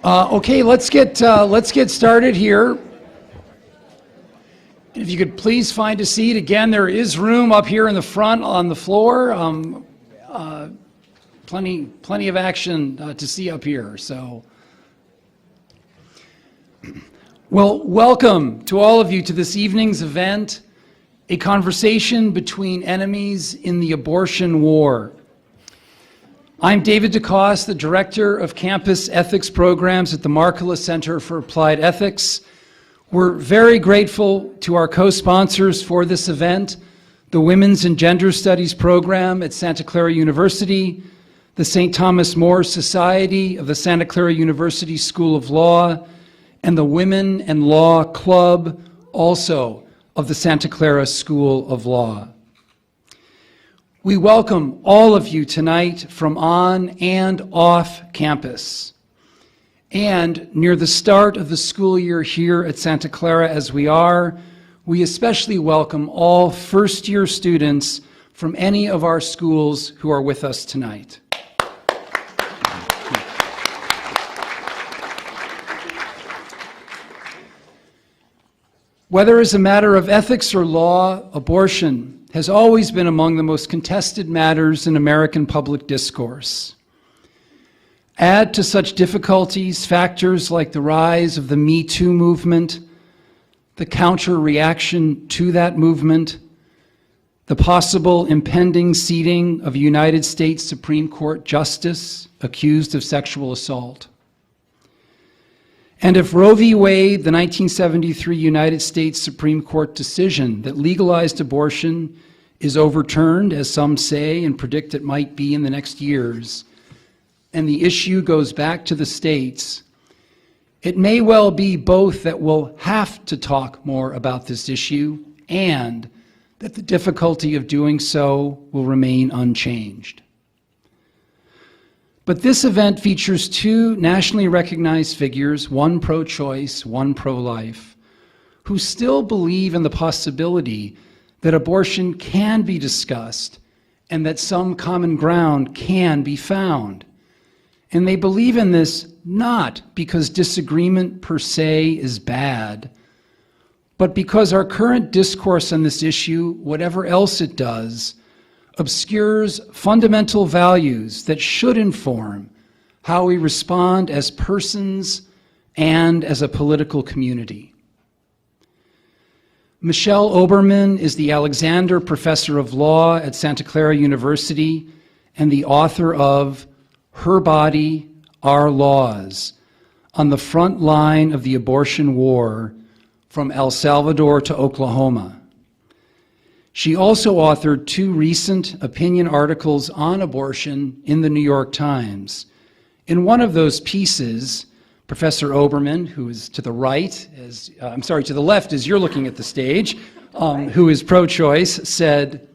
Okay, let's get started here. If you could please find a seat. Again, there is room up here in the front on the floor. Plenty of action to see up here. So, well, welcome to all of you to this evening's event, a conversation between enemies in the abortion war. I'm David DeCoste, the Director of Campus Ethics Programs at the Markkula Center for Applied Ethics. We're very grateful to our co-sponsors for this event, the Women's and Gender Studies program at Santa Clara University, the St. Thomas More Society of the Santa Clara University School of Law, and the Women and Law Club, also of the Santa Clara School of Law. We welcome all of you tonight from on and off campus. And near the start of the school year here at Santa Clara as we are, we especially welcome all first-year students from any of our schools who are with us tonight. Whether as a matter of ethics or law, abortion has always been among the most contested matters in American public discourse. Add to such difficulties factors like the rise of the Me Too movement, the counter-reaction to that movement, the possible impending seating of a United States Supreme Court justice accused of sexual assault. And if Roe v. Wade, the 1973 United States Supreme Court decision that legalized abortion, is overturned, as some say and predict it might be in the next years, and the issue goes back to the states, it may well be both that we'll have to talk more about this issue and that the difficulty of doing so will remain unchanged. But this event features two nationally recognized figures, one pro-choice, one pro-life, who still believe in the possibility that abortion can be discussed and that some common ground can be found. And they believe in this not because disagreement per se is bad, but because our current discourse on this issue, whatever else it does, obscures fundamental values that should inform how we respond as persons and as a political community. Michelle Oberman is the Alexander Professor of Law at Santa Clara University and the author of Her Body, Our Laws, on the front line of the abortion war from El Salvador to Oklahoma. She also authored two recent opinion articles on abortion in the New York Times. In one of those pieces, Professor Oberman, who is to the right, to the left as you're looking at the stage, who is pro-choice, said,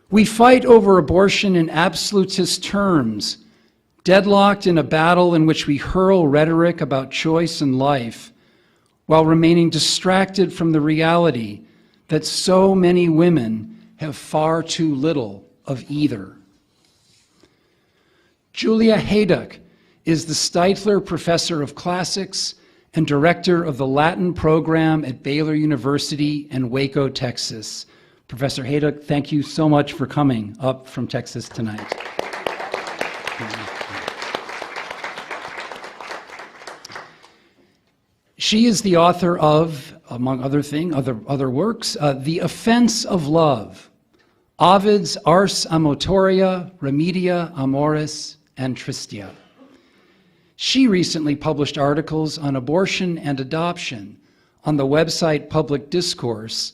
"We fight over abortion in absolutist terms, deadlocked in a battle in which we hurl rhetoric about choice and life, while remaining distracted from the reality that so many women have far too little of either." Julia Hejduk is the Steitler Professor of Classics and Director of the Latin Program at Baylor University in Waco, Texas. Professor Hejduk, thank you so much for coming up from Texas tonight. She is the author of, among other things, other works, The Offense of Love, Ovid's Ars Amatoria, Remedia Amoris, and Tristia. She recently published articles on abortion and adoption on the website Public Discourse,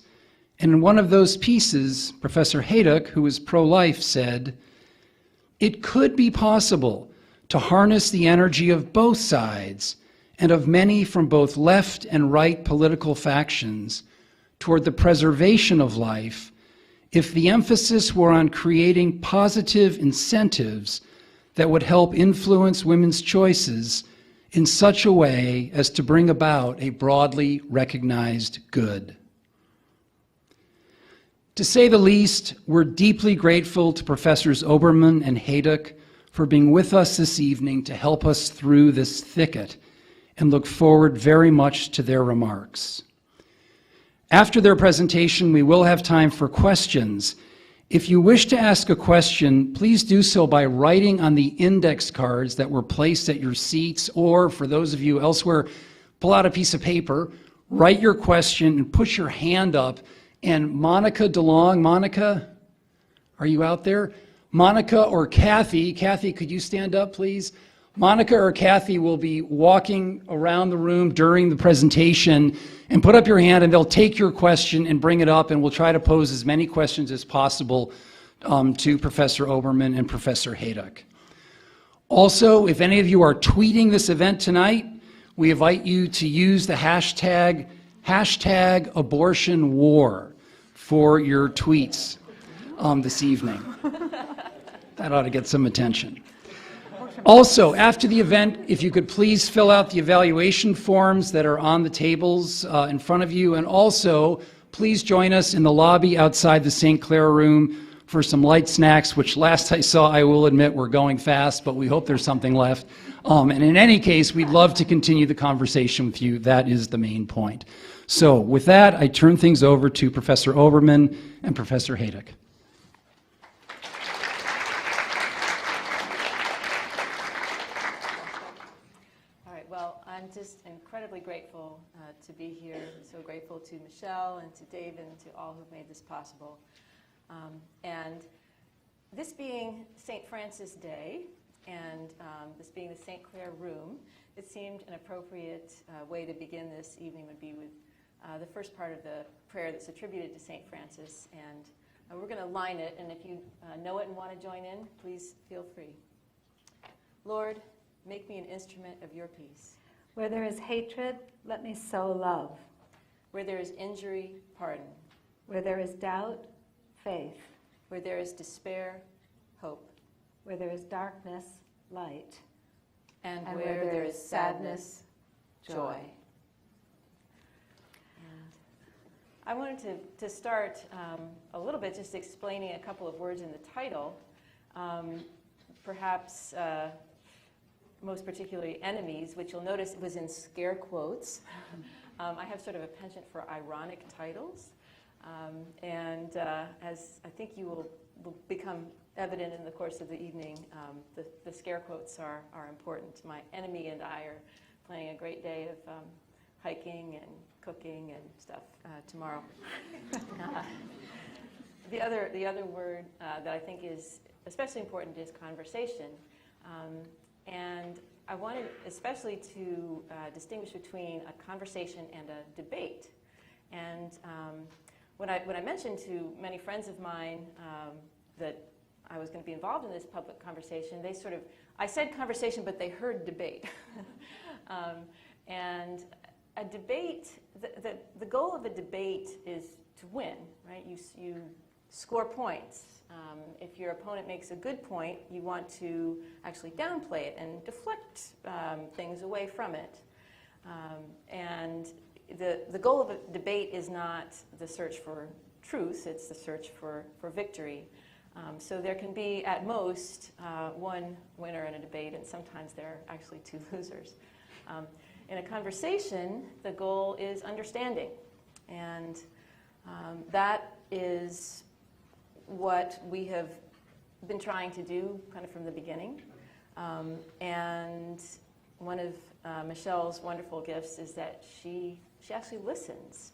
and in one of those pieces, Professor Hejduk, who is pro-life, said, "It could be possible to harness the energy of both sides and of many from both left and right political factions toward the preservation of life if the emphasis were on creating positive incentives that would help influence women's choices in such a way as to bring about a broadly recognized good." To say the least, we're deeply grateful to Professors Oberman and Hejduk for being with us this evening to help us through this thicket, and look forward very much to their remarks. After their presentation, we will have time for questions. If you wish to ask a question, please do so by writing on the index cards that were placed at your seats, or for those of you elsewhere, pull out a piece of paper, write your question, and put your hand up. And Monica DeLong, Monica, are you out there? Monica or Kathy, could you stand up, please? Monica or Kathy will be walking around the room during the presentation, and put up your hand and they'll take your question and bring it up, and we'll try to pose as many questions as possible to Professor Oberman and Professor Hejduk. Also, if any of you are tweeting this event tonight, we invite you to use the hashtag #abortionwar for your tweets this evening. That ought to get some attention. Also, after the event, if you could please fill out the evaluation forms that are on the tables in front of you, and also please join us in the lobby outside the St. Clara room for some light snacks, which last I saw, I will admit, we're going fast, but we hope there's something left. And in any case, we'd love to continue the conversation with you. That is the main point. So with that, I turn things over to Professor Oberman and Professor Hejduk. I'm just incredibly grateful to be here. So grateful to Michelle and to Dave and to all who've made this possible. And this being St. Francis Day and this being the St. Clair Room, it seemed an appropriate way to begin this evening would be with the first part of the prayer that's attributed to St. Francis. And we're going to line it, and if you know it and want to join in, please feel free. Lord, make me an instrument of your peace. Where there is hatred, let me sow love. Where there is injury, pardon. Where there is doubt, faith. Where there is despair, hope. Where there is darkness, light. And where there is sadness, joy. And I wanted to start a little bit just explaining a couple of words in the title. Perhaps most particularly enemies, which you'll notice was in scare quotes. I have sort of a penchant for ironic titles. And as I think you will become evident in the course of the evening, the scare quotes are important. My enemy and I are planning a great day of hiking and cooking and stuff tomorrow. The other word that I think is especially important is conversation. And I wanted especially to distinguish between a conversation and a debate. And when I mentioned to many friends of mine that I was going to be involved in this public conversation, they sort of, I said conversation, but they heard debate. And a debate, the goal of a debate is to win, right? You score points. If your opponent makes a good point, you want to actually downplay it and deflect things away from it. And the goal of a debate is not the search for truth, it's the search for victory. So there can be, at most, one winner in a debate, and sometimes there are actually two losers. In a conversation, the goal is understanding. And that is what we have been trying to do kind of from the beginning. And one of Michelle's wonderful gifts is that she actually listens.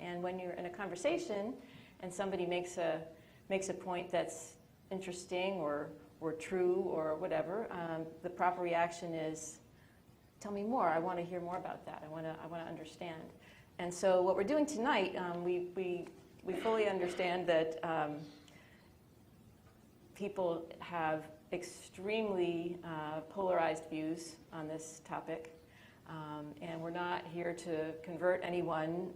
And when you're in a conversation and somebody makes a point that's interesting or true or whatever, the proper reaction is, tell me more. I want to hear more about that. I want to understand. And so what we're doing tonight, we fully understand that people have extremely polarized views on this topic, and we're not here to convert anyone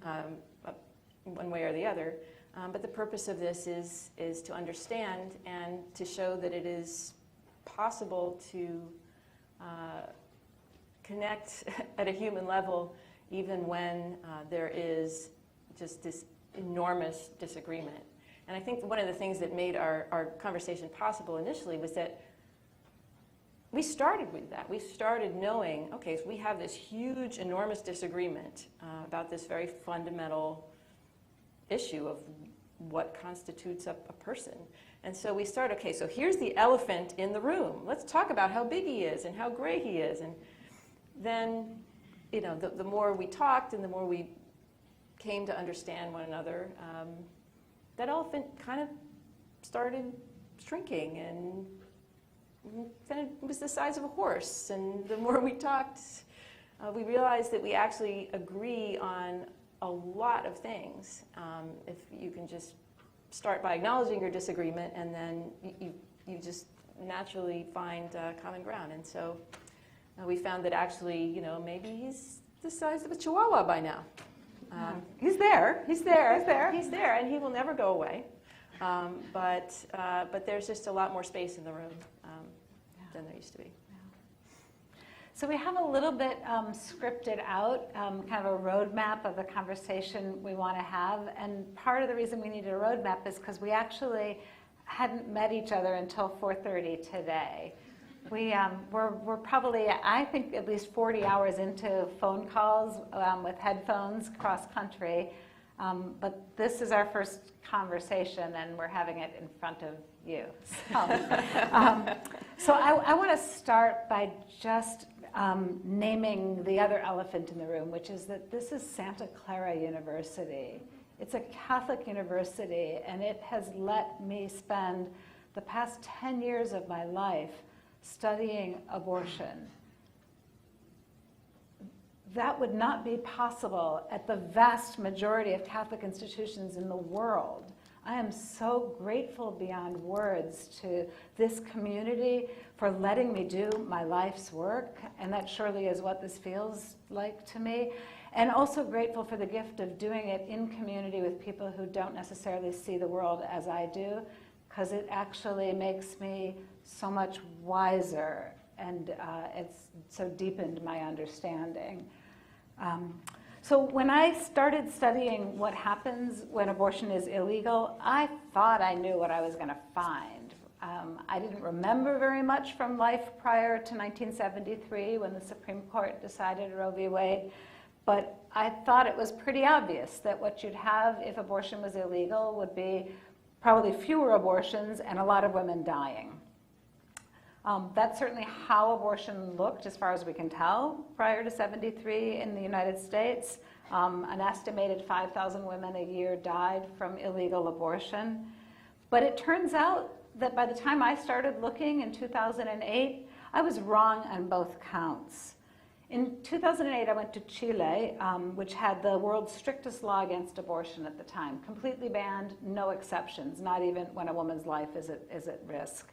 one way or the other, but the purpose of this is to understand and to show that it is possible to connect at a human level even when there is just this enormous disagreement. And I think one of the things that made our conversation possible initially was that we started with that. We started knowing, okay, so we have this huge, enormous disagreement about this very fundamental issue of what constitutes a person. And so we start, okay, so here's the elephant in the room. Let's talk about how big he is and how great he is. And then, the more we talked and the more we came to understand one another, that elephant kind of started shrinking, and then it was the size of a horse. And the more we talked, we realized that we actually agree on a lot of things. If you can just start by acknowledging your disagreement, and then you just naturally find common ground. And so we found that actually, maybe he's the size of a chihuahua by now. He's there, and he will never go away. But there's just a lot more space in the room than there used to be. So we have a little bit scripted out, kind of a roadmap of the conversation we want to have. And part of the reason we needed a roadmap is because we actually hadn't met each other until 4:30 today. We're probably, I think, at least 40 hours into phone calls with headphones cross country. But this is our first conversation, and we're having it in front of you. So I want to start by just naming the other elephant in the room, which is that this is Santa Clara University. It's a Catholic university, and it has let me spend the past 10 years of my life studying abortion. That would not be possible at the vast majority of Catholic institutions in the world. I am so grateful beyond words to this community for letting me do my life's work, and that surely is what this feels like to me. And also grateful for the gift of doing it in community with people who don't necessarily see the world as I do, because it actually makes me so much wiser, and it's so deepened my understanding. So when I started studying what happens when abortion is illegal, I thought I knew what I was going to find. I didn't remember very much from life prior to 1973 when the Supreme Court decided Roe v. Wade, but I thought it was pretty obvious that what you'd have if abortion was illegal would be probably fewer abortions and a lot of women dying. That's certainly how abortion looked, as far as we can tell, prior to 73 in the United States. An estimated 5,000 women a year died from illegal abortion. But it turns out that by the time I started looking in 2008, I was wrong on both counts. In 2008, I went to Chile, which had the world's strictest law against abortion at the time. Completely banned, no exceptions, not even when a woman's life is at risk.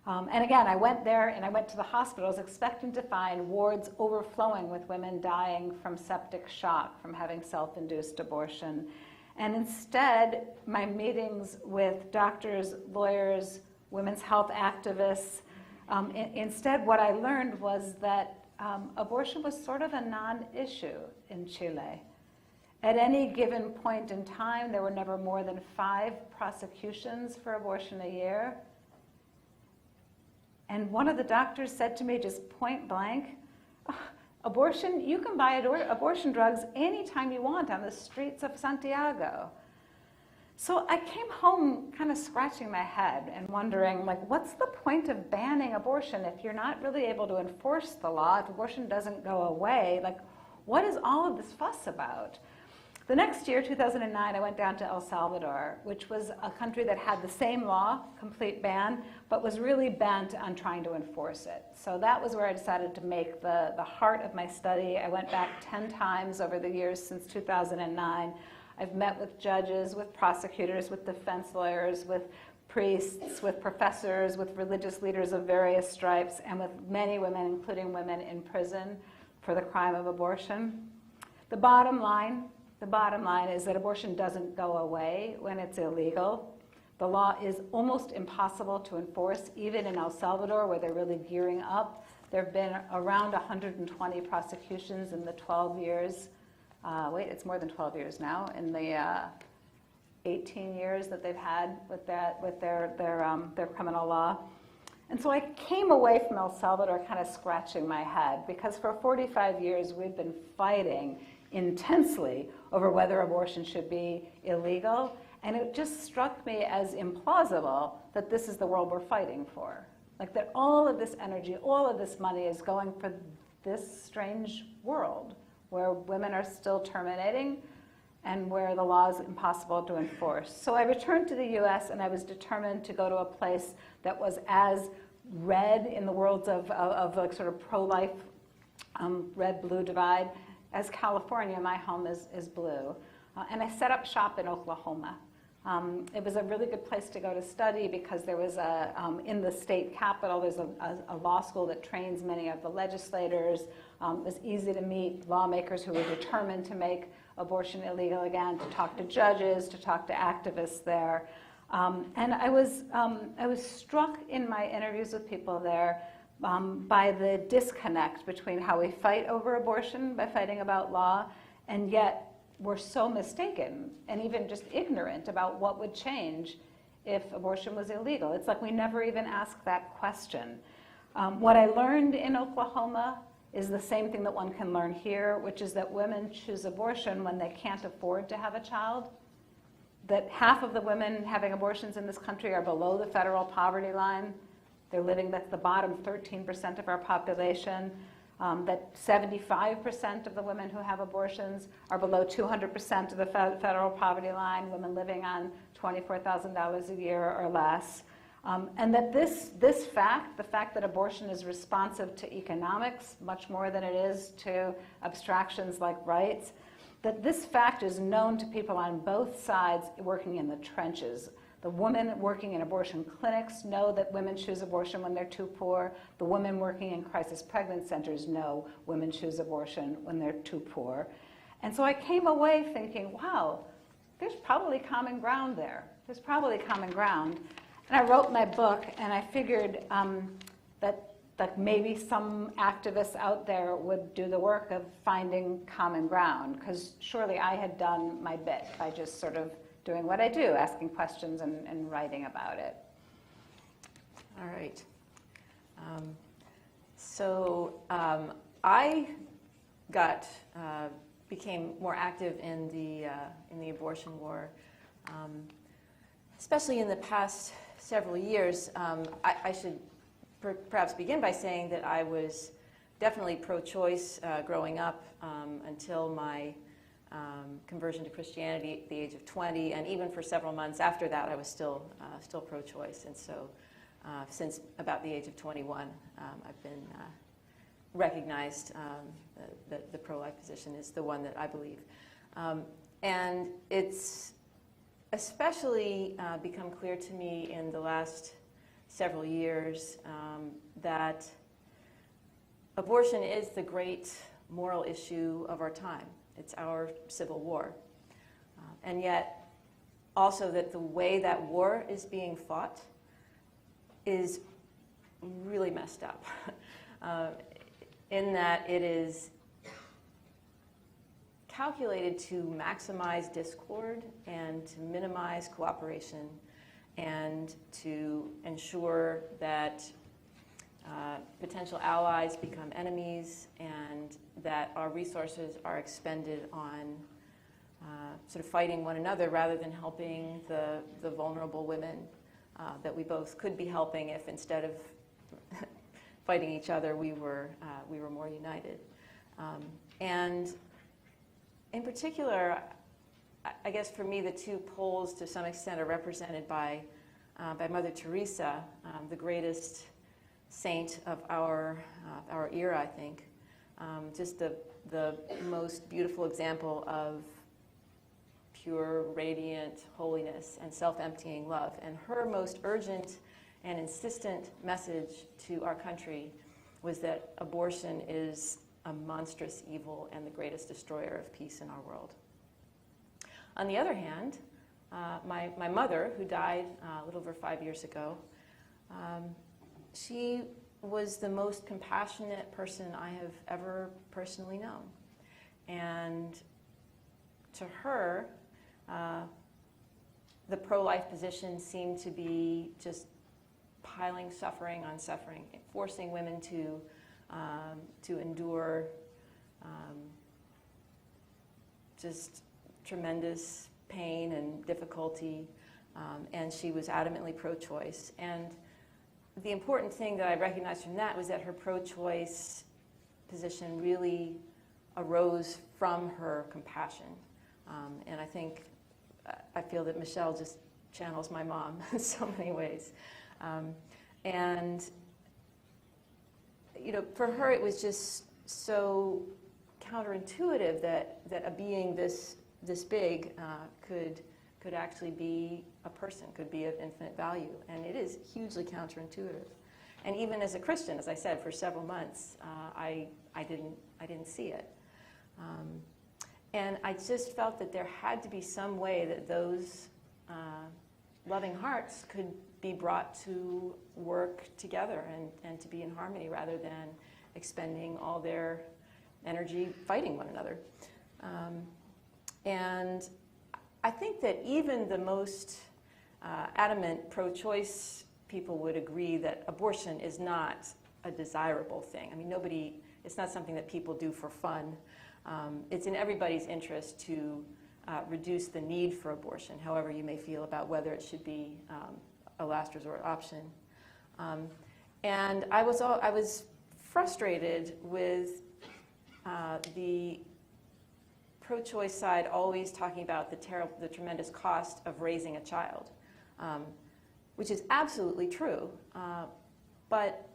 And again, I went there and I went to the hospitals expecting to find wards overflowing with women dying from septic shock from having self-induced abortion. And instead, my meetings with doctors, lawyers, women's health activists, instead what I learned was that abortion was sort of a non-issue in Chile. At any given point in time, there were never more than 5 prosecutions for abortion a year. And one of the doctors said to me just point blank, abortion, you can buy abortion drugs anytime you want on the streets of Santiago. So I came home kind of scratching my head and wondering, what's the point of banning abortion if you're not really able to enforce the law, if abortion doesn't go away? What is all of this fuss about? The next year, 2009, I went down to El Salvador, which was a country that had the same law, complete ban, but was really bent on trying to enforce it. So that was where I decided to make the heart of my study. I went back 10 times over the years since 2009. I've met with judges, with prosecutors, with defense lawyers, with priests, with professors, with religious leaders of various stripes, and with many women, including women in prison for the crime of abortion. The bottom line is that abortion doesn't go away when it's illegal. The law is almost impossible to enforce, even in El Salvador, where they're really gearing up. There have been around 120 prosecutions in the 12 years. It's more than 12 years now. In the 18 years that they've had with their criminal law. And so I came away from El Salvador kind of scratching my head, because for 45 years we've been fighting intensely over whether abortion should be illegal. And it just struck me as implausible that this is the world we're fighting for. Like that all of this energy, all of this money is going for this strange world where women are still terminating and where the law is impossible to enforce. So I returned to the US, and I was determined to go to a place that was as red in the worlds of like sort of pro-life, red-blue divide, as California. My home is blue. And I set up shop in Oklahoma. It was a really good place to go to study because there was in the state capital, there's a law school that trains many of the legislators. It was easy to meet lawmakers who were determined to make abortion illegal again, to talk to judges, to talk to activists there. And I was struck in my interviews with people there by the disconnect between how we fight over abortion by fighting about law, and yet we're so mistaken and even just ignorant about what would change if abortion was illegal. It's like we never even ask that question. What I learned in Oklahoma is the same thing that one can learn here, which is that women choose abortion when they can't afford to have a child. That half of the women having abortions in this country are below the federal poverty line. They're living at the bottom 13% of our population. That 75% of the women who have abortions are below 200% of the federal poverty line, women living on $24,000 a year or less. And that this fact, the fact that abortion is responsive to economics much more than it is to abstractions like rights, that this fact is known to people on both sides working in the trenches. The women working in abortion clinics know that women choose abortion when they're too poor. The women working in crisis pregnancy centers know women choose abortion when they're too poor. And so I came away thinking, wow, there's probably common ground there. There's probably common ground. And I wrote my book, and I figured that maybe some activists out there would do the work of finding common ground, because surely I had done my bit by just sort of doing what I do, asking questions and writing about it. All right. I became more active in the abortion war, especially in the past several years. I should perhaps begin by saying that I was definitely pro-choice growing up until my conversion to Christianity at the age of 20, and even for several months after that, I was still pro-choice. And so, since about the age of 21, I've been recognized that the pro-life position is the one that I believe, and it's especially become clear to me in the last several years that abortion is the great moral issue of our time. It's our civil war. And yet, also that the way that war is being fought is really messed up, in that it is calculated to maximize discord and to minimize cooperation and to ensure that potential allies become enemies, and that our resources are expended on sort of fighting one another rather than helping the vulnerable women that we both could be helping if instead of fighting each other we were more united. And in particular, I guess for me the two poles to some extent are represented by Mother Teresa, the greatest saint of our era, I think. Just the most beautiful example of pure, radiant holiness and self-emptying love. And her most urgent and insistent message to our country was that abortion is a monstrous evil and the greatest destroyer of peace in our world. On the other hand, my mother, who died a little over 5 years ago, she was the most compassionate person I have ever personally known. And to her, the pro-life position seemed to be just piling suffering on suffering, forcing women to endure just tremendous pain and difficulty, and she was adamantly pro-choice. And the important thing that I recognized from that was that her pro-choice position really arose from her compassion. And I feel that Michelle just channels my mom in so many ways. And, for her it was just so counterintuitive that a being this big could actually be a person, could be of infinite value. And it is hugely counterintuitive. And even as a Christian, as I said, for several months, I didn't see it. And I just felt that there had to be some way that those loving hearts could be brought to work together and to be in harmony rather than expending all their energy fighting one another. And I think that even the most adamant pro-choice people would agree that abortion is not a desirable thing. I mean, it's not something that people do for fun. It's in everybody's interest to reduce the need for abortion, however you may feel about whether it should be a last resort option. And I was frustrated with the pro-choice side always talking about the tremendous cost of raising a child, which is absolutely true. But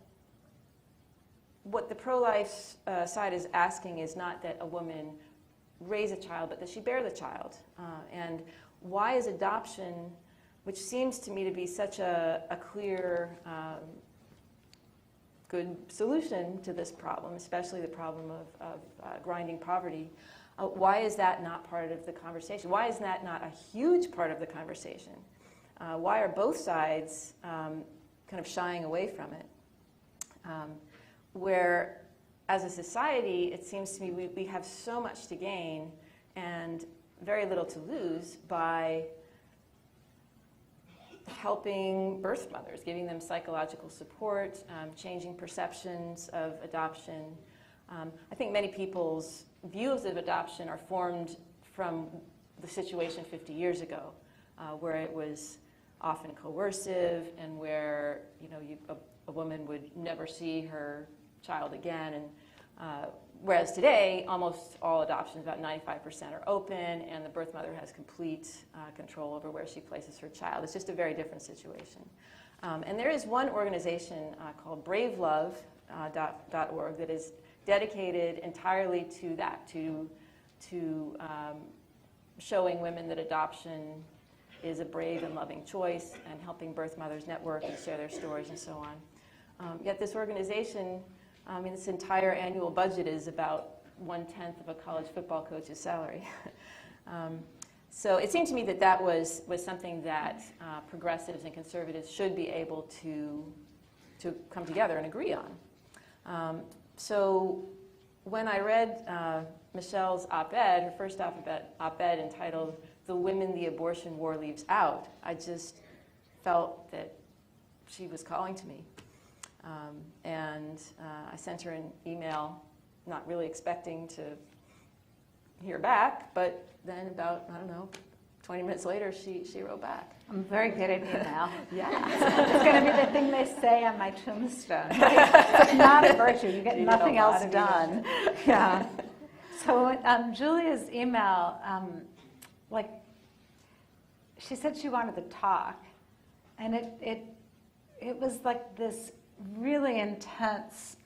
what the pro-life side is asking is not that a woman raise a child, but that she bear the child. And why is adoption, which seems to me to be such a clear, good solution to this problem, especially the problem of grinding poverty, why is that not part of the conversation? Why is that not a huge part of the conversation? Why are both sides kind of shying away from it? Where, as a society, it seems to me we have so much to gain and very little to lose by helping birth mothers, giving them psychological support, changing perceptions of adoption. I think many people's views of adoption are formed from the situation 50 years ago, where it was often coercive and where a woman would never see her child again. And whereas today, almost all adoptions, about 95%, are open, and the birth mother has complete control over where she places her child. It's just a very different situation. And there is one organization called bravelove.org that is dedicated entirely to that, to showing women that adoption is a brave and loving choice, and helping birth mothers network and share their stories and so on. Yet this organization, its entire annual budget is about 1/10 of a college football coach's salary. So it seemed to me that was something that progressives and conservatives should be able to come together and agree on. So when I read Michelle's op-ed, her first op-ed entitled "The Women the Abortion War Leaves Out," I just felt that she was calling to me. And I sent her an email, not really expecting to hear back, but then about, 20 minutes later, she wrote back. I'm very good at email. Yeah. It's going to be the thing they say on my tombstone. Right? It's not a virtue. You get nothing else done. Yeah. So Julia's email, she said she wanted to talk, and it was like this really intense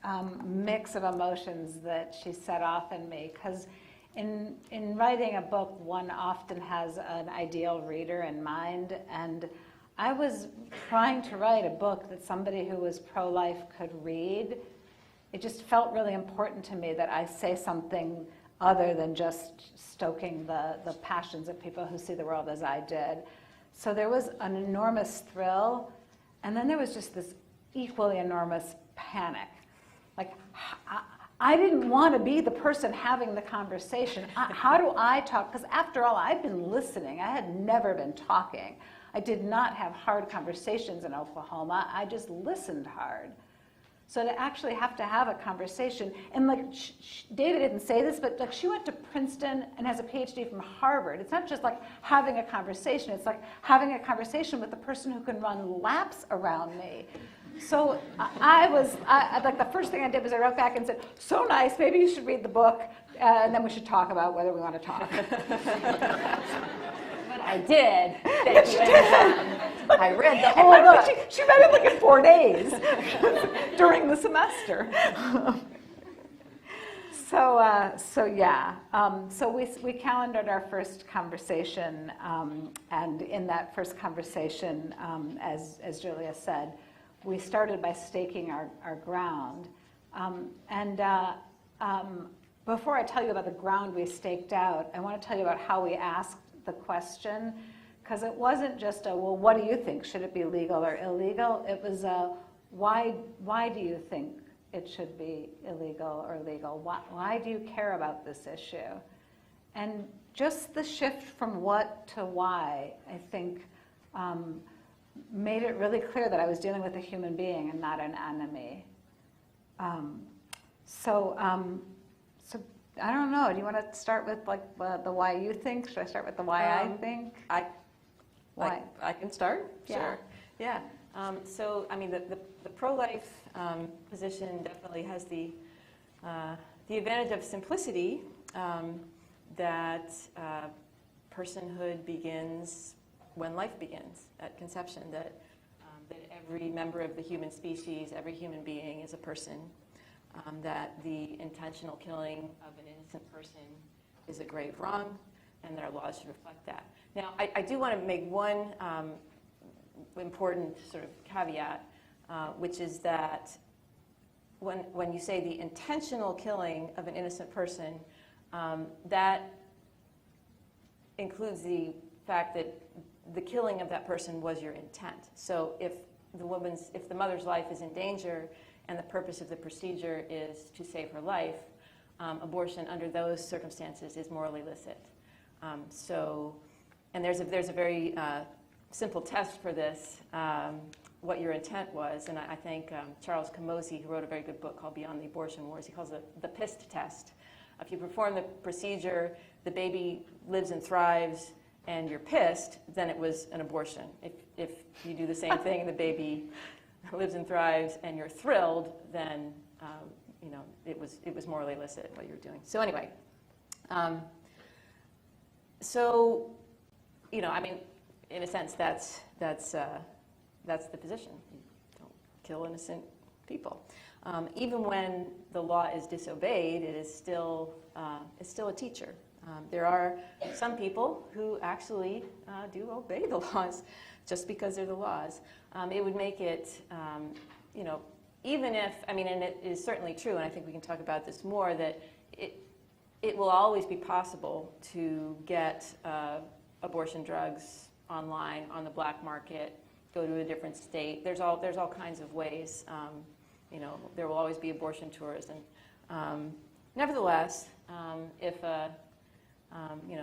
mix of emotions that she set off in me, because in writing a book, one often has an ideal reader in mind, and I was trying to write a book that somebody who was pro-life could read. It just felt really important to me that I say something other than just stoking the passions of people who see the world as I did. So there was an enormous thrill, and then there was just this equally enormous panic. Like, I didn't want to be the person having the conversation. How do I talk? Because after all, I'd been listening. I had never been talking. I did not have hard conversations in Oklahoma. I just listened hard. So to actually have to have a conversation, and like David didn't say this, but like she went to Princeton and has a PhD from Harvard. It's not just like having a conversation, it's like having a conversation with the person who can run laps around me. So like the first thing I did was I wrote back and said, so nice, maybe you should read the book, and then we should talk about whether we want to talk. But I did. Thank you. I read the whole book. She read it like in 4 days during the semester. So we calendared our first conversation, and in that first conversation, as Julia said, we started by staking our ground. Before I tell you about the ground we staked out, I want to tell you about how we asked the question, because it wasn't just a, well, what do you think? Should it be legal or illegal? It was a, why do you think it should be illegal or legal? Why do you care about this issue? And just the shift from what to why, I think, made it really clear that I was dealing with a human being and not an enemy. So I don't know. Do you want to start with like the why you think? Should I start with the why I think? Why? I can start. Yeah. Sure. Yeah. So I mean, the pro-life position definitely has the advantage of simplicity, that personhood begins when life begins, at conception. That every member of the human species, every human being, is a person. That the intentional killing of an innocent person is a grave wrong, and that our laws should reflect that. Now, I do want to make one important sort of caveat, which is that when you say the intentional killing of an innocent person, that includes the fact that the killing of that person was your intent. So if the mother's life is in danger, and the purpose of the procedure is to save her life, abortion under those circumstances is morally licit. And there's a very simple test for this, what your intent was. And I think Charles Camosy, who wrote a very good book called Beyond the Abortion Wars, he calls it the PIST test. If you perform the procedure, the baby lives and thrives, and you're pissed, then it was an abortion. If you do the same thing and the baby lives and thrives, and you're thrilled, then it was morally illicit what you were doing. So anyway, I mean, in a sense, that's the position. You don't kill innocent people. Even when the law is disobeyed, it is still a teacher. There are some people who actually do obey the laws just because they're the laws. It would make it, even if, and it is certainly true, and I think we can talk about this more, that it will always be possible to get abortion drugs online, on the black market, go to a different state. There's all kinds of ways. There will always be abortion tours. And nevertheless, if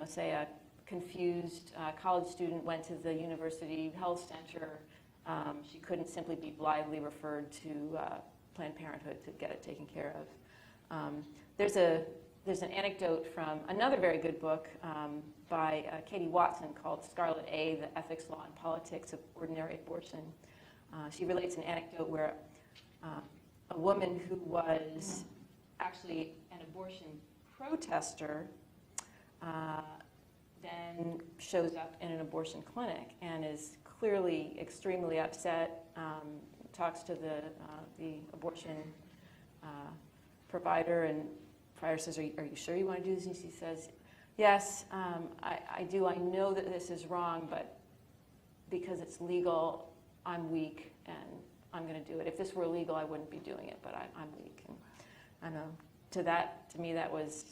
say a confused college student went to the university health center, she couldn't simply be blithely referred to Planned Parenthood to get it taken care of. There's an anecdote from another very good book by Katie Watson called Scarlet A, The Ethics, Law, and Politics of Ordinary Abortion. She relates an anecdote where a woman who was actually an abortion protester then shows up in an abortion clinic and is clearly extremely upset, talks to the abortion provider, and provider says, are you sure you want to do this? And she says, yes, I do. I know that this is wrong, but because it's legal, I'm weak and I'm going to do it. If this were illegal, I wouldn't be doing it, but I'm weak. And I know to me that was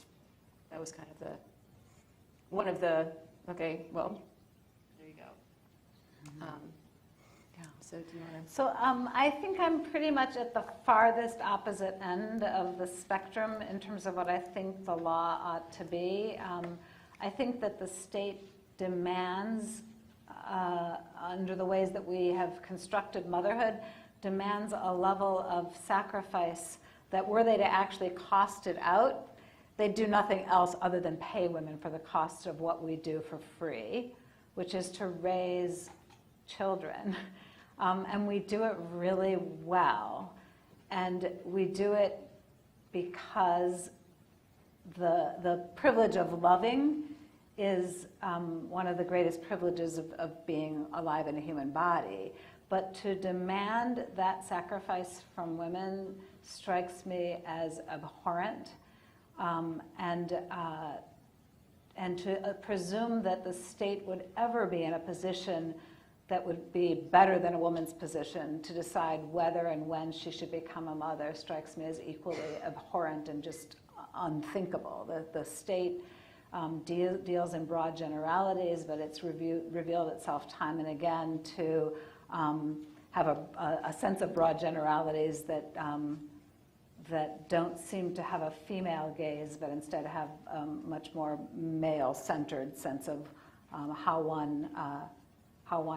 kind of one of the, okay, well, there you go. So do you want to? So I think I'm pretty much at the farthest opposite end of the spectrum in terms of what I think the law ought to be. I think that the state demands under the ways that we have constructed motherhood, demands a level of sacrifice that were they to actually cost it out, they'd do nothing else other than pay women for the cost of what we do for free, which is to raise children. And we do it really well. And we do it because the privilege of loving is one of the greatest privileges of being alive in a human body. But to demand that sacrifice from women strikes me as abhorrent, and to presume that the state would ever be in a position that would be better than a woman's position to decide whether and when she should become a mother strikes me as equally abhorrent and just unthinkable. The state deals in broad generalities, but it's revealed itself time and again to have a sense of broad generalities that that don't seem to have a female gaze, but instead have a much more male-centered sense of how one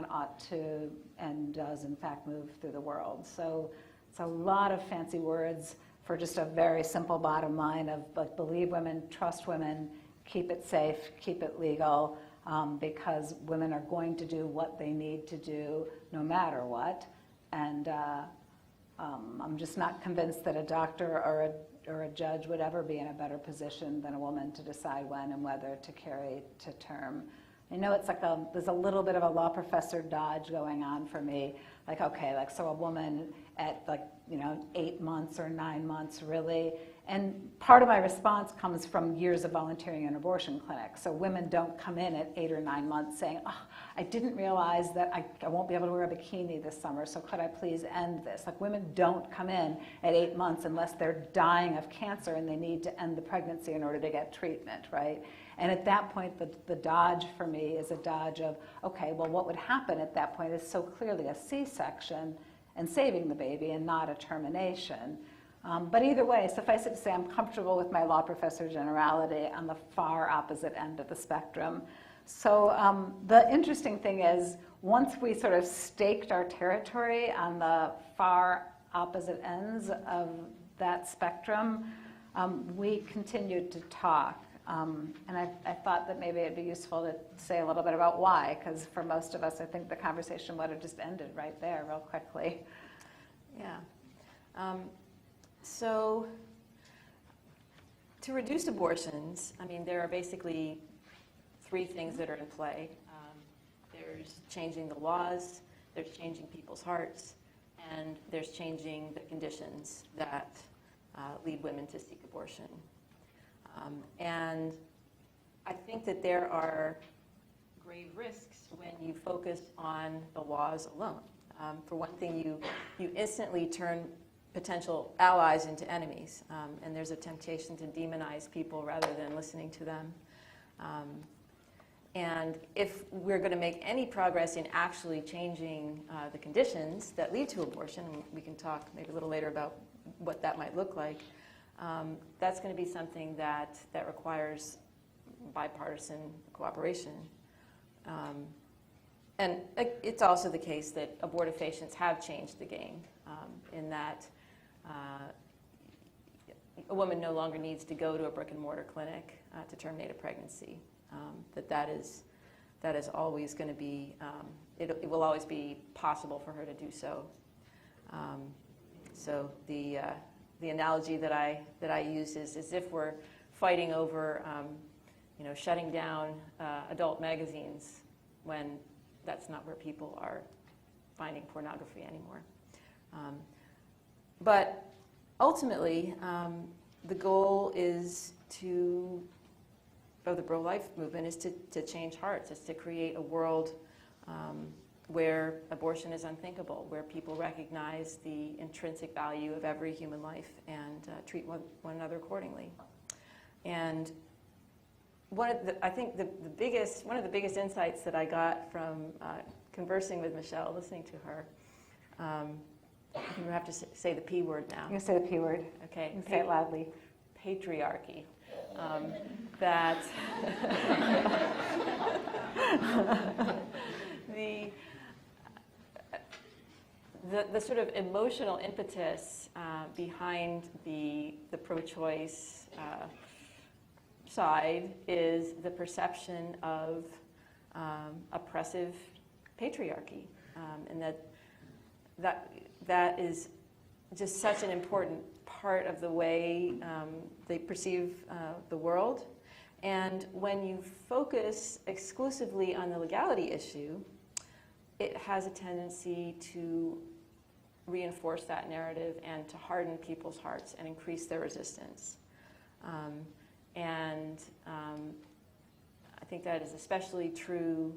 ought to and does in fact move through the world. So it's a lot of fancy words for just a very simple bottom line of like, believe women, trust women, keep it safe, keep it legal, because women are going to do what they need to do no matter what. And I'm just not convinced that a doctor or a judge would ever be in a better position than a woman to decide when and whether to carry to term. I know it's like there's a little bit of a law professor dodge going on for me. Like, okay, like, so a woman at 8 months or 9 months, really? And part of my response comes from years of volunteering in abortion clinics. So women don't come in at 8 or 9 months saying, oh, I didn't realize that I won't be able to wear a bikini this summer, so could I please end this? Like, women don't come in at 8 months unless they're dying of cancer and they need to end the pregnancy in order to get treatment, right? And at that point, the dodge for me is a dodge of, okay, well, what would happen at that point is so clearly a C-section and saving the baby and not a termination. But either way, suffice it to say, I'm comfortable with my law professor generality on the far opposite end of the spectrum. So the interesting thing is, once we sort of staked our territory on the far opposite ends of that spectrum, we continued to talk. And I thought that maybe it'd be useful to say a little bit about why, because for most of us, I think the conversation would have just ended right there real quickly. Yeah. So to reduce abortions, I mean, there are basically 3 things that are in play. There's changing the laws, there's changing people's hearts, and there's changing the conditions that lead women to seek abortion. And I think that there are grave risks when you focus on the laws alone. For one thing, you instantly turn potential allies into enemies, and there's a temptation to demonize people rather than listening to them. And if we're going to make any progress in actually changing the conditions that lead to abortion, and we can talk maybe a little later about what that might look like, that's going to be something that requires bipartisan cooperation. And it's also the case that abortifacients have changed the game in that a woman no longer needs to go to a brick and mortar clinic to terminate a pregnancy. That is always going to be, it will always be possible for her to do so. So the analogy that I use is as if we're fighting over, shutting down adult magazines when that's not where people are finding pornography anymore. But ultimately, the goal is of the pro-life movement is to change hearts. It's to create a world where abortion is unthinkable, where people recognize the intrinsic value of every human life and treat one another accordingly. And one of the biggest insights that I got from conversing with Michelle, listening to her, you have to say the P word now. You can say the P word. Okay. You can say it loudly. Patriarchy. That the sort of emotional impetus behind the pro-choice side is the perception of oppressive patriarchy, and that is just such an important part of the way they perceive the world. And when you focus exclusively on the legality issue, it has a tendency to reinforce that narrative and to harden people's hearts and increase their resistance. I think that is especially true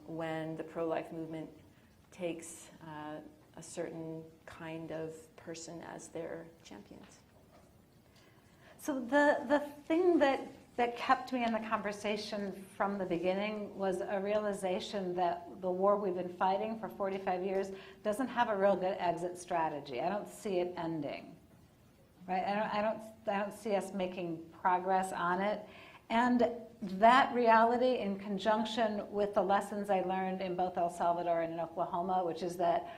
when the pro-life movement takes a certain kind of person as their champions. So the thing that kept me in the conversation from the beginning was a realization that the war we've been fighting for 45 years doesn't have a real good exit strategy. I don't see it ending, right? I don't see us making progress on it. And that reality, in conjunction with the lessons I learned in both El Salvador and in Oklahoma, which is that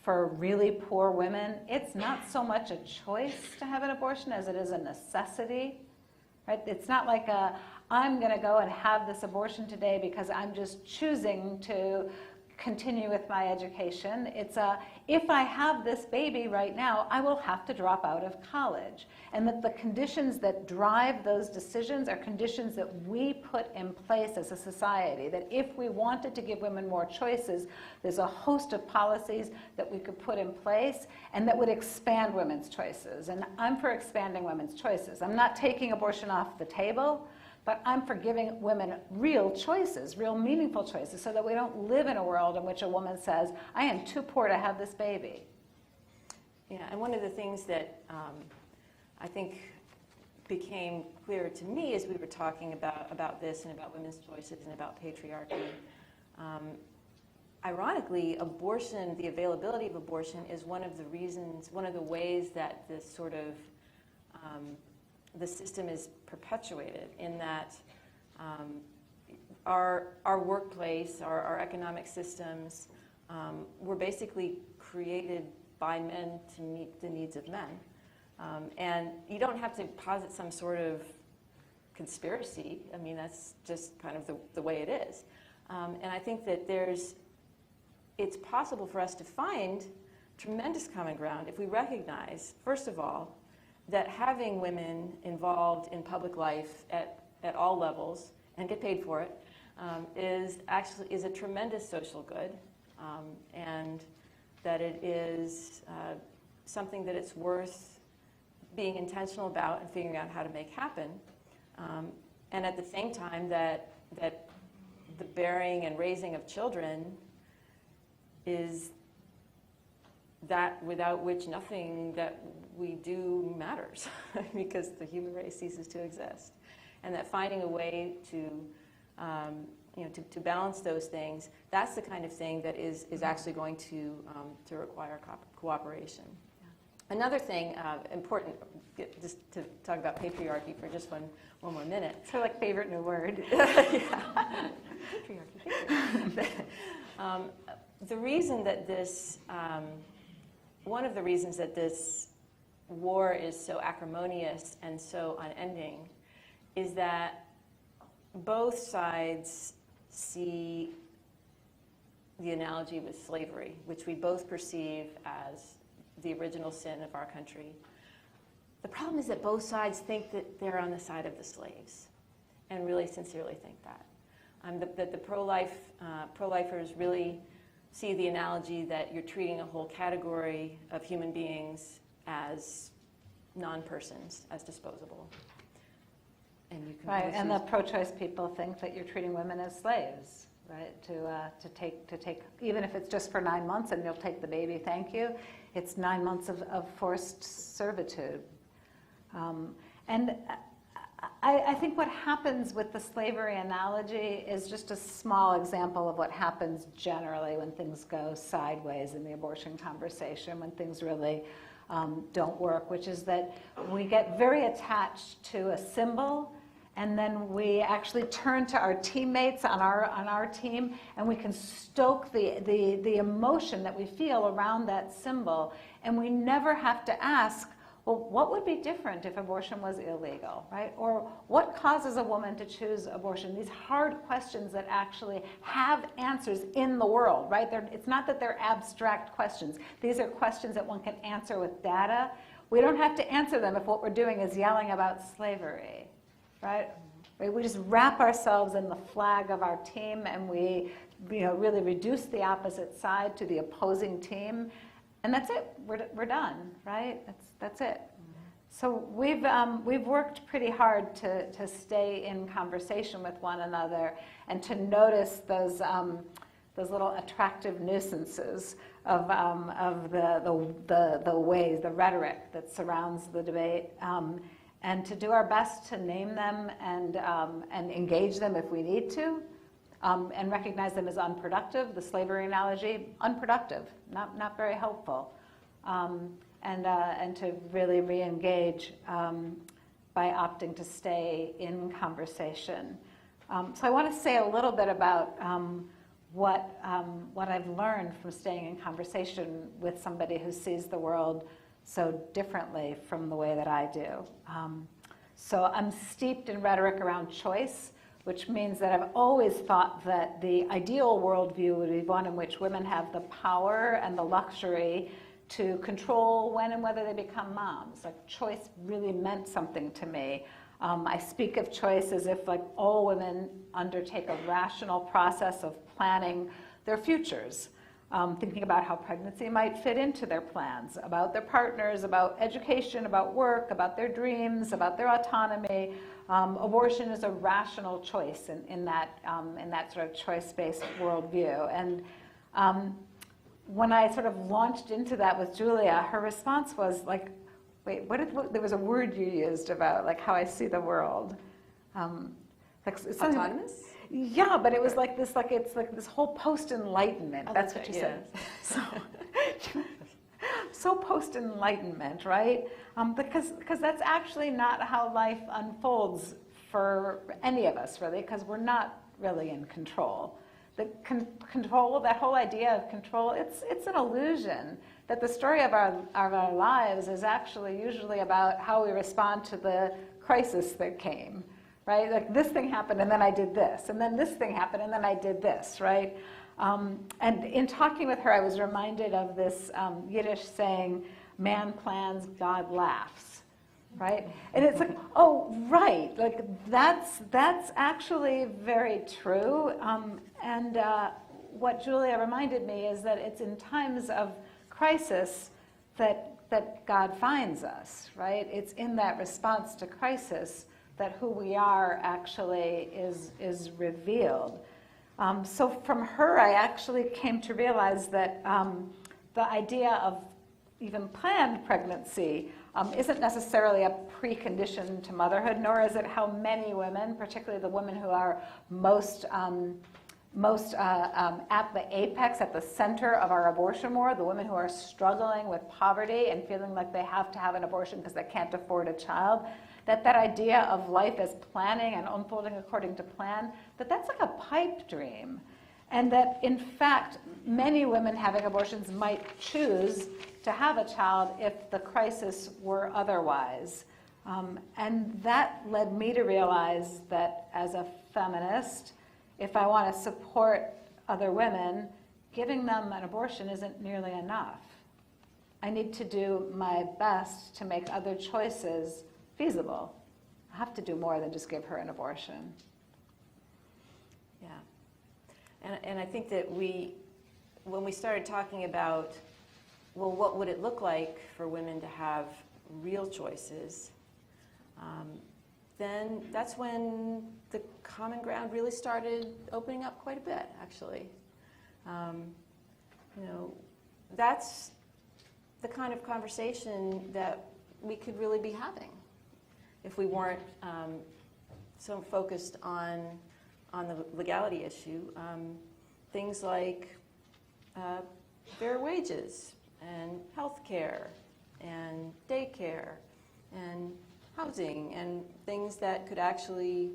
for really poor women, it's not so much a choice to have an abortion as it is a necessity. Right? It's not like I'm going to go and have this abortion today because I'm just choosing to continue with my education. It's if I have this baby right now, I will have to drop out of college. And that the conditions that drive those decisions are conditions that we put in place as a society. That if we wanted to give women more choices, there's a host of policies that we could put in place and that would expand women's choices. And I'm for expanding women's choices. I'm not taking abortion off the table, but I'm for giving women real choices, real meaningful choices, so that we don't live in a world in which a woman says, I am too poor to have this baby. Yeah, and one of the things that I think became clear to me as we were talking about this and about women's choices and about patriarchy, ironically, abortion, the availability of abortion is one of the reasons, one of the ways that this sort of the system is perpetuated, in that our workplace, our economic systems were basically created by men to meet the needs of men. And you don't have to posit some sort of conspiracy. I mean, that's just kind of the way it is. And I think that it's possible for us to find tremendous common ground if we recognize, first of all, that having women involved in public life at all levels and get paid for it is a tremendous social good, and that it is something that it's worth being intentional about and figuring out how to make happen, and at the same time that the bearing and raising of children is that without which nothing that we do matters, because the human race ceases to exist. And that finding a way to balance those things, that's the kind of thing that is actually going to require cooperation. Yeah. Another thing important, just to talk about patriarchy for just one more minute. It's her favorite new word. Patriarchy. The reason that this, one of the reasons that this war is so acrimonious and so unending is that both sides see the analogy with slavery, which we both perceive as the original sin of our country. The problem is that both sides think that they're on the side of the slaves, and really sincerely think that. That the pro-lifers really see the analogy that you're treating a whole category of human beings as non-persons, as disposable. And you can right, and the pro-choice people think that you're treating women as slaves, right? To take, even if it's just for 9 months and you'll take the baby, thank you. It's 9 months of forced servitude. And I think what happens with the slavery analogy is just a small example of what happens generally when things go sideways in the abortion conversation, when things really don't work, which is that we get very attached to a symbol And then we actually turn to our teammates on our team, and we can stoke the emotion that we feel around that symbol. And we never have to ask, well, what would be different if abortion was illegal, right? Or what causes a woman to choose abortion? These hard questions that actually have answers in the world, right? It's not that they're abstract questions. These are questions that one can answer with data. We don't have to answer them if what we're doing is yelling about slavery, right? We just wrap ourselves in the flag of our team, and we really reduce the opposite side to the opposing team. And that's it. We're done, right? That's it. So we've worked pretty hard to stay in conversation with one another and to notice those little attractive nuisances of the ways, the rhetoric that surrounds the debate, and to do our best to name them and engage them if we need to. And recognize them as unproductive. The slavery analogy, unproductive, not very helpful, and to really re-engage by opting to stay in conversation. So I want to say a little bit about what I've learned from staying in conversation with somebody who sees the world so differently from the way that I do. So I'm steeped in rhetoric around choice, which means that I've always thought that the ideal worldview would be one in which women have the power and the luxury to control when and whether they become moms. Like, choice really meant something to me. I speak of choice as if all women undertake a rational process of planning their futures, thinking about how pregnancy might fit into their plans, about their partners, about education, about work, about their dreams, about their autonomy. Abortion is a rational choice in that sort of choice-based worldview. And when I sort of launched into that with Julia, her response was like, wait, there was a word you used about how I see the world. Autonomous? Yeah, but it was it's like this whole post-enlightenment. Oh, that's what you said. So post-enlightenment, right? Because that's actually not how life unfolds for any of us, really, because we're not really in control. The control, that whole idea of control, it's an illusion. That the story of our lives is actually usually about how we respond to the crisis that came, right? Like, this thing happened and then I did this, and then this thing happened and then I did this, right? And in talking with her, I was reminded of this Yiddish saying, "Man plans, God laughs," right? And it's like, oh, right, that's actually very true. And what Julia reminded me is that it's in times of crisis that God finds us, right? It's in that response to crisis that who we are actually is revealed. So from her, I actually came to realize that the idea of even planned pregnancy isn't necessarily a precondition to motherhood, nor is it how many women, particularly the women who are most at the apex, at the center of our abortion war, the women who are struggling with poverty and feeling like they have to have an abortion because they can't afford a child, that idea of life as planning and unfolding according to plan, that's like a pipe dream. And that, in fact, many women having abortions might choose to have a child if the crisis were otherwise. And that led me to realize that as a feminist, if I want to support other women, giving them an abortion isn't nearly enough. I need to do my best to make other choices feasible. I have to do more than just give her an abortion. Yeah. And I think that when we started talking about, well, what would it look like for women to have real choices, then that's when the common ground really started opening up quite a bit, actually. That's the kind of conversation that we could really be having if we weren't so focused on the legality issue. Things like fair wages and health care and daycare and housing and things that could actually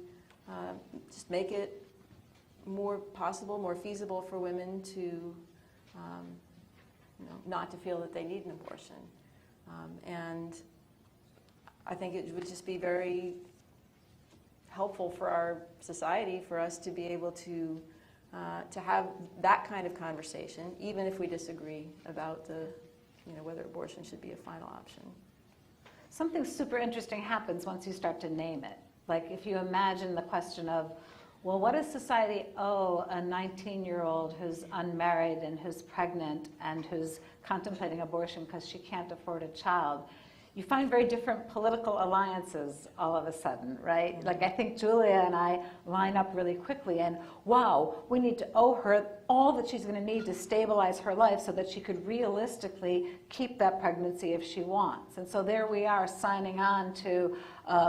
just make it more possible, more feasible for women to, not to feel that they need an abortion. And I think it would just be very helpful for our society for us to be able to have that kind of conversation, even if we disagree about whether abortion should be a final option. Something super interesting happens once you start to name it. Like if you imagine the question of, well, what does society owe a 19-year-old who's unmarried and who's pregnant and who's contemplating abortion because she can't afford a child? You find very different political alliances all of a sudden, right? Mm-hmm. Like I think Julia and I line up really quickly and, wow, we need to owe her all that she's going to need to stabilize her life so that she could realistically keep that pregnancy if she wants. And so there we are signing on to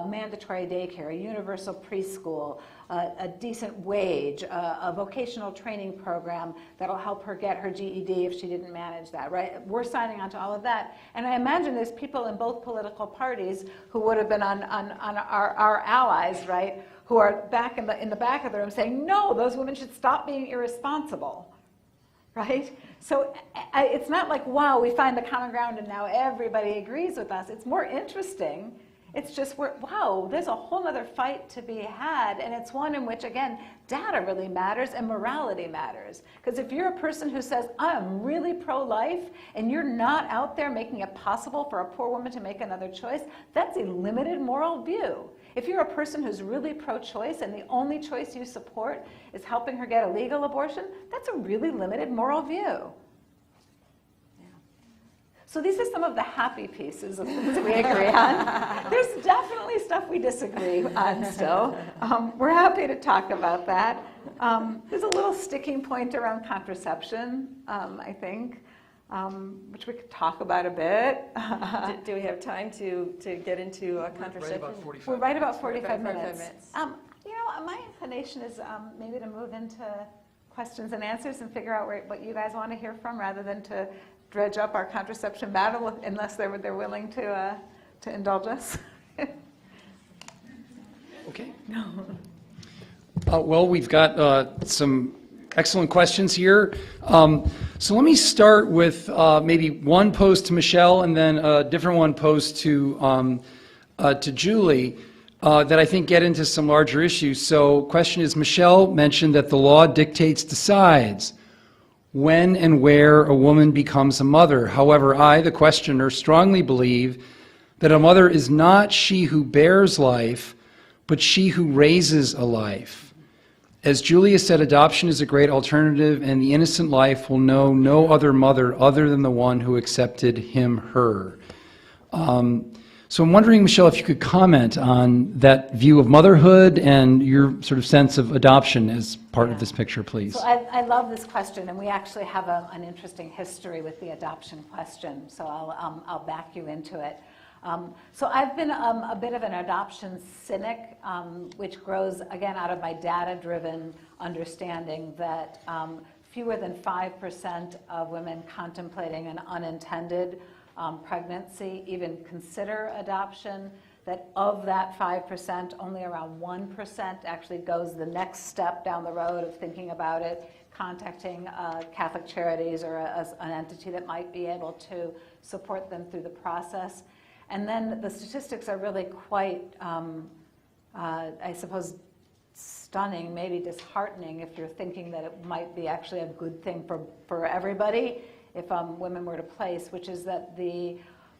mandatory daycare, a universal preschool, a decent wage, a vocational training program that'll help her get her GED if she didn't manage that, right? We're signing on to all of that. And I imagine there's people in both political parties who would have been on our allies, right, who are back in the back of the room saying, no, those women should stop being irresponsible, right? So it's not like, wow, we find the common ground and now everybody agrees with us. It's more interesting. It's just, wow, there's a whole other fight to be had, and it's one in which, again, data really matters and morality matters. Because if you're a person who says, I'm really pro-life, and you're not out there making it possible for a poor woman to make another choice, that's a limited moral view. If you're a person who's really pro-choice and the only choice you support is helping her get a legal abortion, that's a really limited moral view. So these are some of the happy pieces of things we agree on. There's definitely stuff we disagree on still. We're happy to talk about that. There's a little sticking point around contraception, I think, which we could talk about a bit. Do we have time to get into contraception? We're right about 45 minutes. minutes. My inclination is maybe to move into questions and answers and figure out what you guys want to hear from rather than to dredge up our contraception battle unless they're willing to indulge us. Okay. Well, we've got some excellent questions here. So let me start with maybe one posed to Michelle and then a different one posed to Julie that I think get into some larger issues. So question is, Michelle mentioned that the law decides when and where a woman becomes a mother. However, I, the questioner, strongly believe that a mother is not she who bears life, but she who raises a life. As Julia said, adoption is a great alternative, and the innocent life will know no other mother other than the one who accepted him, her. So I'm wondering, Michelle, if you could comment on that view of motherhood and your sort of sense of adoption as part of this picture, please. So I love this question, and we actually have an interesting history with the adoption question, so I'll back you into it. So I've been a bit of an adoption cynic, which grows, again, out of my data-driven understanding that fewer than 5% of women contemplating an unintended pregnancy even consider adoption, that of that 5%, only around 1% actually goes the next step down the road of thinking about it, contacting Catholic Charities or an entity that might be able to support them through the process. And then the statistics are really quite, I suppose, stunning, maybe disheartening if you're thinking that it might be actually a good thing for everybody if women were to place, which is that the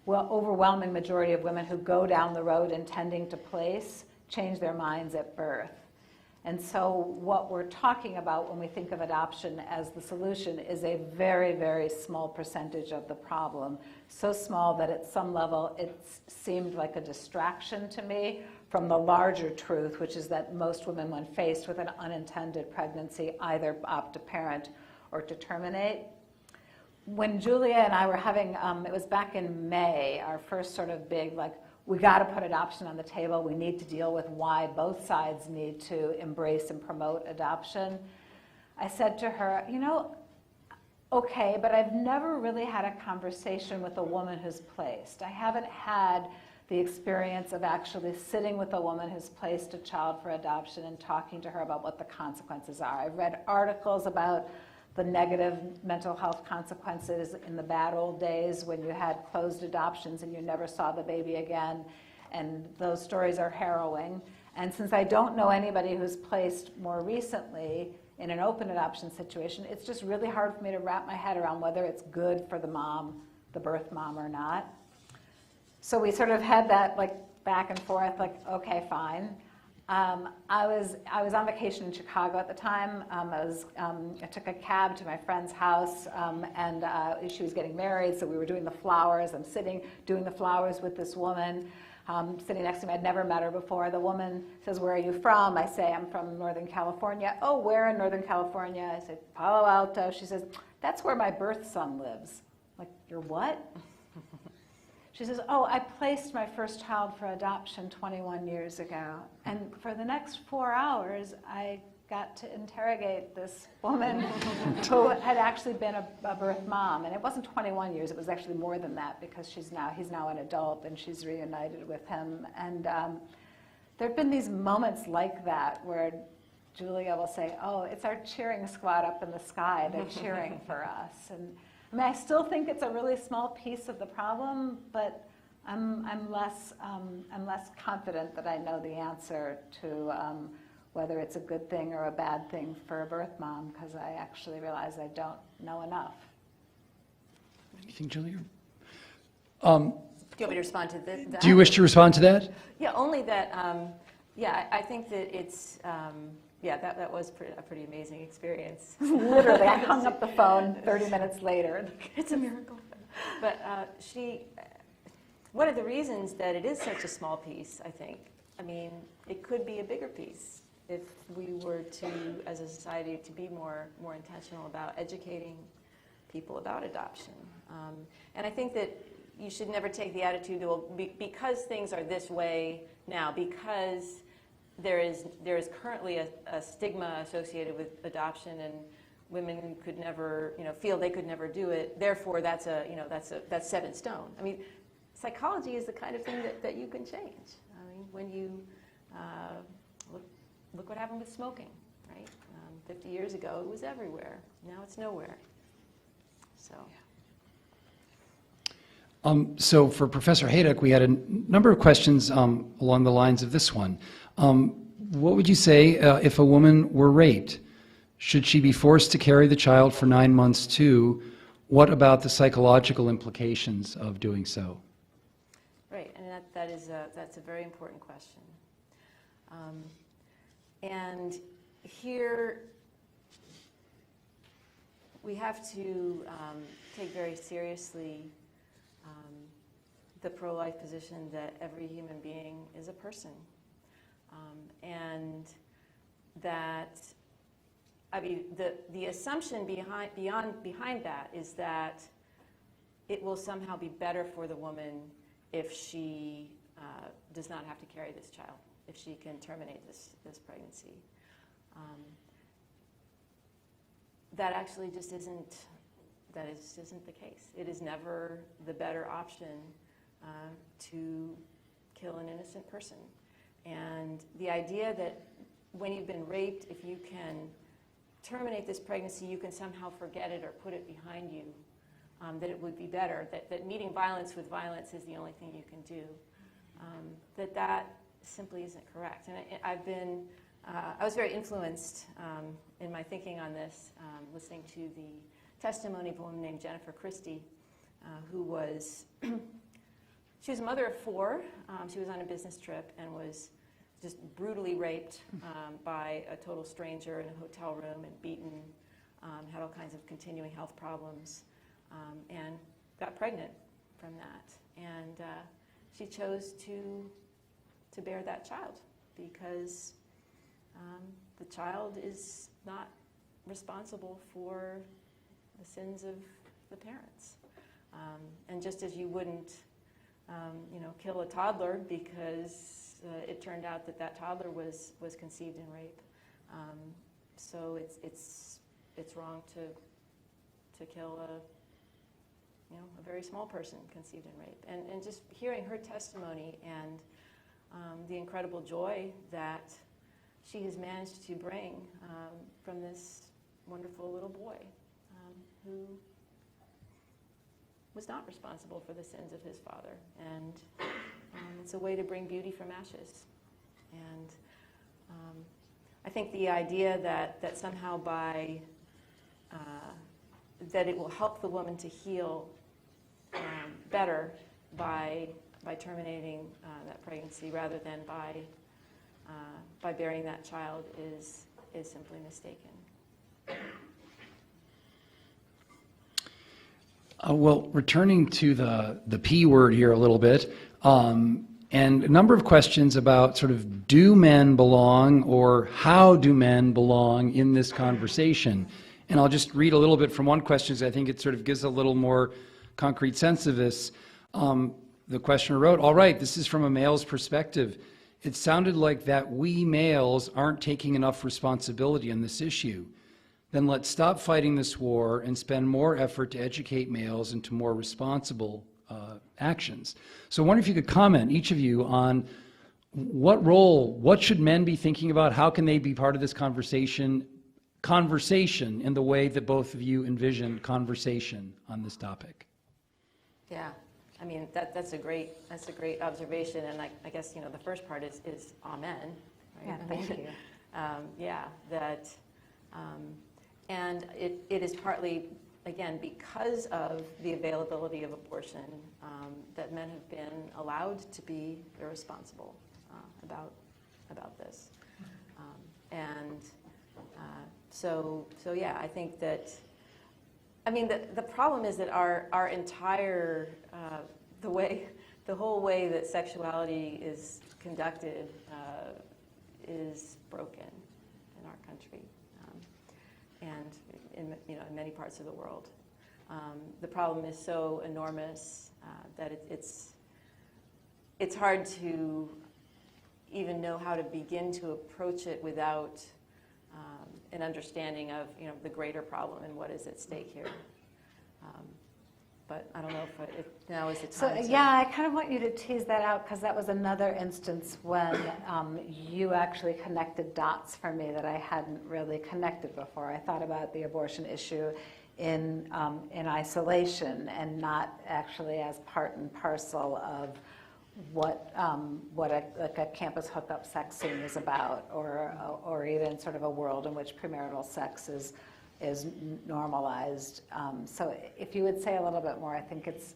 overwhelming majority of women who go down the road intending to place change their minds at birth. And so what we're talking about when we think of adoption as the solution is a very, very small percentage of the problem. So small that at some level it seemed like a distraction to me from the larger truth, which is that most women, when faced with an unintended pregnancy, either opt to parent or to terminate. When Julia and I were having, it was back in May, our first sort of big, like, we got to put adoption on the table. We need to deal with why both sides need to embrace and promote adoption. I said to her, okay, but I've never really had a conversation with a woman who's placed. I haven't had the experience of actually sitting with a woman who's placed a child for adoption and talking to her about what the consequences are. I've read articles about the negative mental health consequences in the bad old days when you had closed adoptions and you never saw the baby again, and those stories are harrowing. And since I don't know anybody who's placed more recently in an open adoption situation, it's just really hard for me to wrap my head around whether it's good for the mom, the birth mom, or not. So we sort of had that like back and forth, like, okay, fine. I was on vacation in Chicago at the time. I took a cab to my friend's house, and she was getting married, so we were doing the flowers. I'm sitting doing the flowers with this woman sitting next to me. I'd never met her before. The woman says, "Where are you from?" I say, "I'm from Northern California." "Oh, where in Northern California?" I said, "Palo Alto." She says, "That's where my birth son lives." I'm like, "Your what?" She says, "Oh, I placed my first child for adoption 21 years ago." And for the next 4 hours, I got to interrogate this woman who had actually been a birth mom. And it wasn't 21 years, it was actually more than that, because he's now an adult and she's reunited with him. And there have been these moments like that where Julia will say, "Oh, it's our cheering squad up in the sky. They're cheering for us." And I mean, I still think it's a really small piece of the problem, but I'm less confident that I know the answer to whether it's a good thing or a bad thing for a birth mom, because I actually realize I don't know enough. Anything, Julia? Do you want me to respond to that? Do you wish to respond to that? Yeah, only that, I think that it's, that was a pretty amazing experience. Literally, I hung up the phone 30 minutes later. It's a miracle. But one of the reasons that it is such a small piece, I think, I mean, it could be a bigger piece if we were to, as a society, to be more intentional about educating people about adoption. And I think that you should never take the attitude that, well, because things are this way now, because there is currently a stigma associated with adoption, and women could never, feel they could never do it. Therefore, that's set in stone. I mean, psychology is the kind of thing that you can change. I mean, when you look what happened with smoking, right? 50 years ago, it was everywhere. Now it's nowhere. So. So for Professor Hejduk, we had a number of questions along the lines of this one. What would you say if a woman were raped? Should she be forced to carry the child for 9 months too? What about the psychological implications of doing so? Right, and that's a very important question. And here we have to take very seriously the pro-life position that every human being is a person. And that, I mean, the assumption behind that is that it will somehow be better for the woman if she does not have to carry this child, if she can terminate this pregnancy. That actually just isn't the case. It is never the better option to kill an innocent person. And the idea that when you've been raped, if you can terminate this pregnancy, you can somehow forget it or put it behind you, that it would be better, that meeting violence with violence is the only thing you can do, that simply isn't correct. And I was very influenced in my thinking on this, listening to the testimony of a woman named Jennifer Christie, who was, she was a mother of 4. She was on a business trip and was just brutally raped by a total stranger in a hotel room and beaten, had all kinds of continuing health problems, and got pregnant from that. And she chose to bear that child because the child is not responsible for the sins of the parents. And just as you wouldn't, kill a toddler because it turned out that toddler was conceived in rape. So it's wrong to kill a very small person conceived in rape. And just hearing her testimony and the incredible joy that she has managed to bring from this wonderful little boy who was not responsible for the sins of his father. And it's a way to bring beauty from ashes. And I think the idea that somehow by, that it will help the woman to heal better by terminating that pregnancy rather than by bearing that child is simply mistaken. Well, returning to the P word here a little bit, and a number of questions about sort of do men belong or how do men belong in this conversation. And I'll just read a little bit from one question because I think it sort of gives a little more concrete sense of this. The questioner wrote, all right, this is from a male's perspective. It sounded like that we males aren't taking enough responsibility on this issue. Then let's stop fighting this war and spend more effort to educate males into more responsible actions. So I wonder if you could comment, each of you, on what should men be thinking about? How can they be part of this conversation in the way that both of you envision conversation on this topic? Yeah, I mean, that's a great observation, and I guess, the first part is amen, right? Yeah, thank you. Yeah, that, and it is partly, again, because of the availability of abortion, that men have been allowed to be irresponsible about this. So yeah, I think that, I mean, the problem is that our entire, the whole way that sexuality is conducted is broken in our country, and in many parts of the world. The problem is so enormous that it's hard to even know how to begin to approach it without an understanding of the greater problem and what is at stake here. But I don't know if now is the time. So yeah, I kind of want you to tease that out because that was another instance when you actually connected dots for me that I hadn't really connected before. I thought about the abortion issue in isolation and not actually as part and parcel of what a campus hookup sex scene is about, or even sort of a world in which premarital sex is normalized. So if you would say a little bit more, I think it's,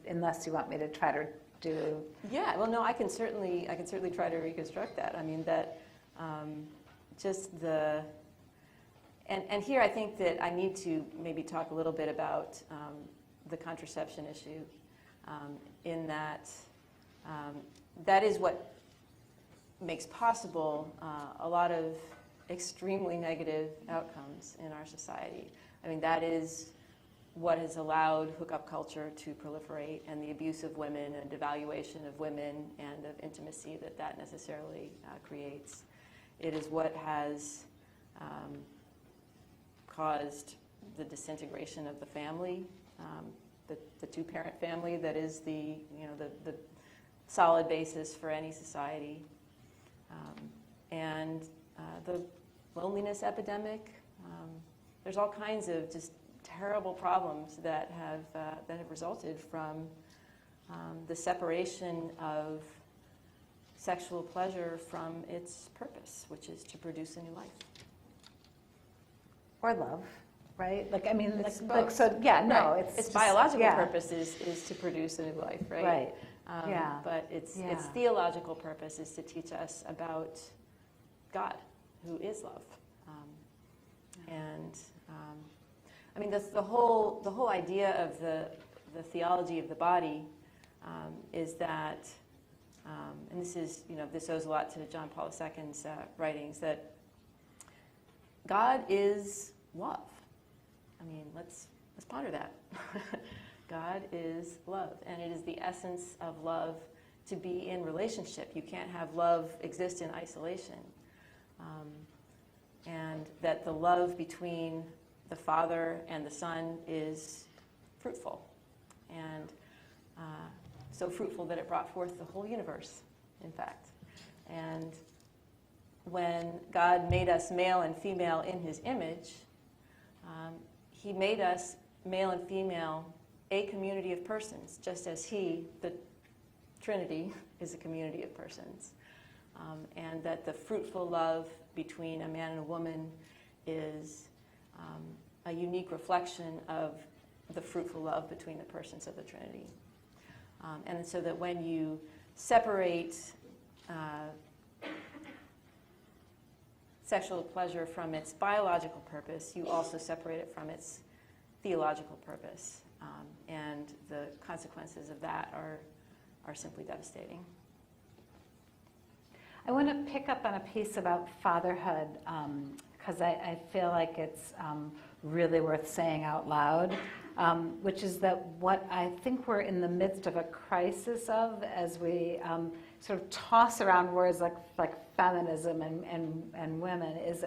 unless you want me to try to do. Yeah, well, no, I can certainly try to reconstruct that. I mean, that just the, and here I think that I need to maybe talk a little bit about the contraception issue, in that that is what makes possible a lot of extremely negative outcomes in our society. I mean, that is what has allowed hookup culture to proliferate, and the abuse of women and devaluation of women and of intimacy that necessarily creates. It is what has caused the disintegration of the family, the two-parent family that is the solid basis for any society, and the loneliness epidemic. There's all kinds of just terrible problems that have resulted from the separation of sexual pleasure from its purpose, which is to produce a new life. Or love, right? Like, I mean, It's like both. so, yeah, no, Right. it's its just, biological yeah. purpose is to produce a new life, right? Right. Yeah. But its Yeah. theological purpose is to teach us about God, who is love. And I mean, the whole idea of the theology of the body is that, and this is, this owes a lot to John Paul II's writings, that God is love. I mean, let's ponder that. God is love, and it is the essence of love to be in relationship. You can't have love exist in isolation. And that the love between the Father and the Son is fruitful, and so fruitful that it brought forth the whole universe, in fact. And when God made us male and female in his image, he made us male and female a community of persons, just as he, the Trinity, is a community of persons. And that the fruitful love between a man and a woman is a unique reflection of the fruitful love between the persons of the Trinity. And so that when you separate sexual pleasure from its biological purpose, you also separate it from its theological purpose. And the consequences of that are simply devastating. I want to pick up on a piece about fatherhood because I feel like it's really worth saying out loud, which is that what I think we're in the midst of a crisis of as we sort of toss around words like feminism and women is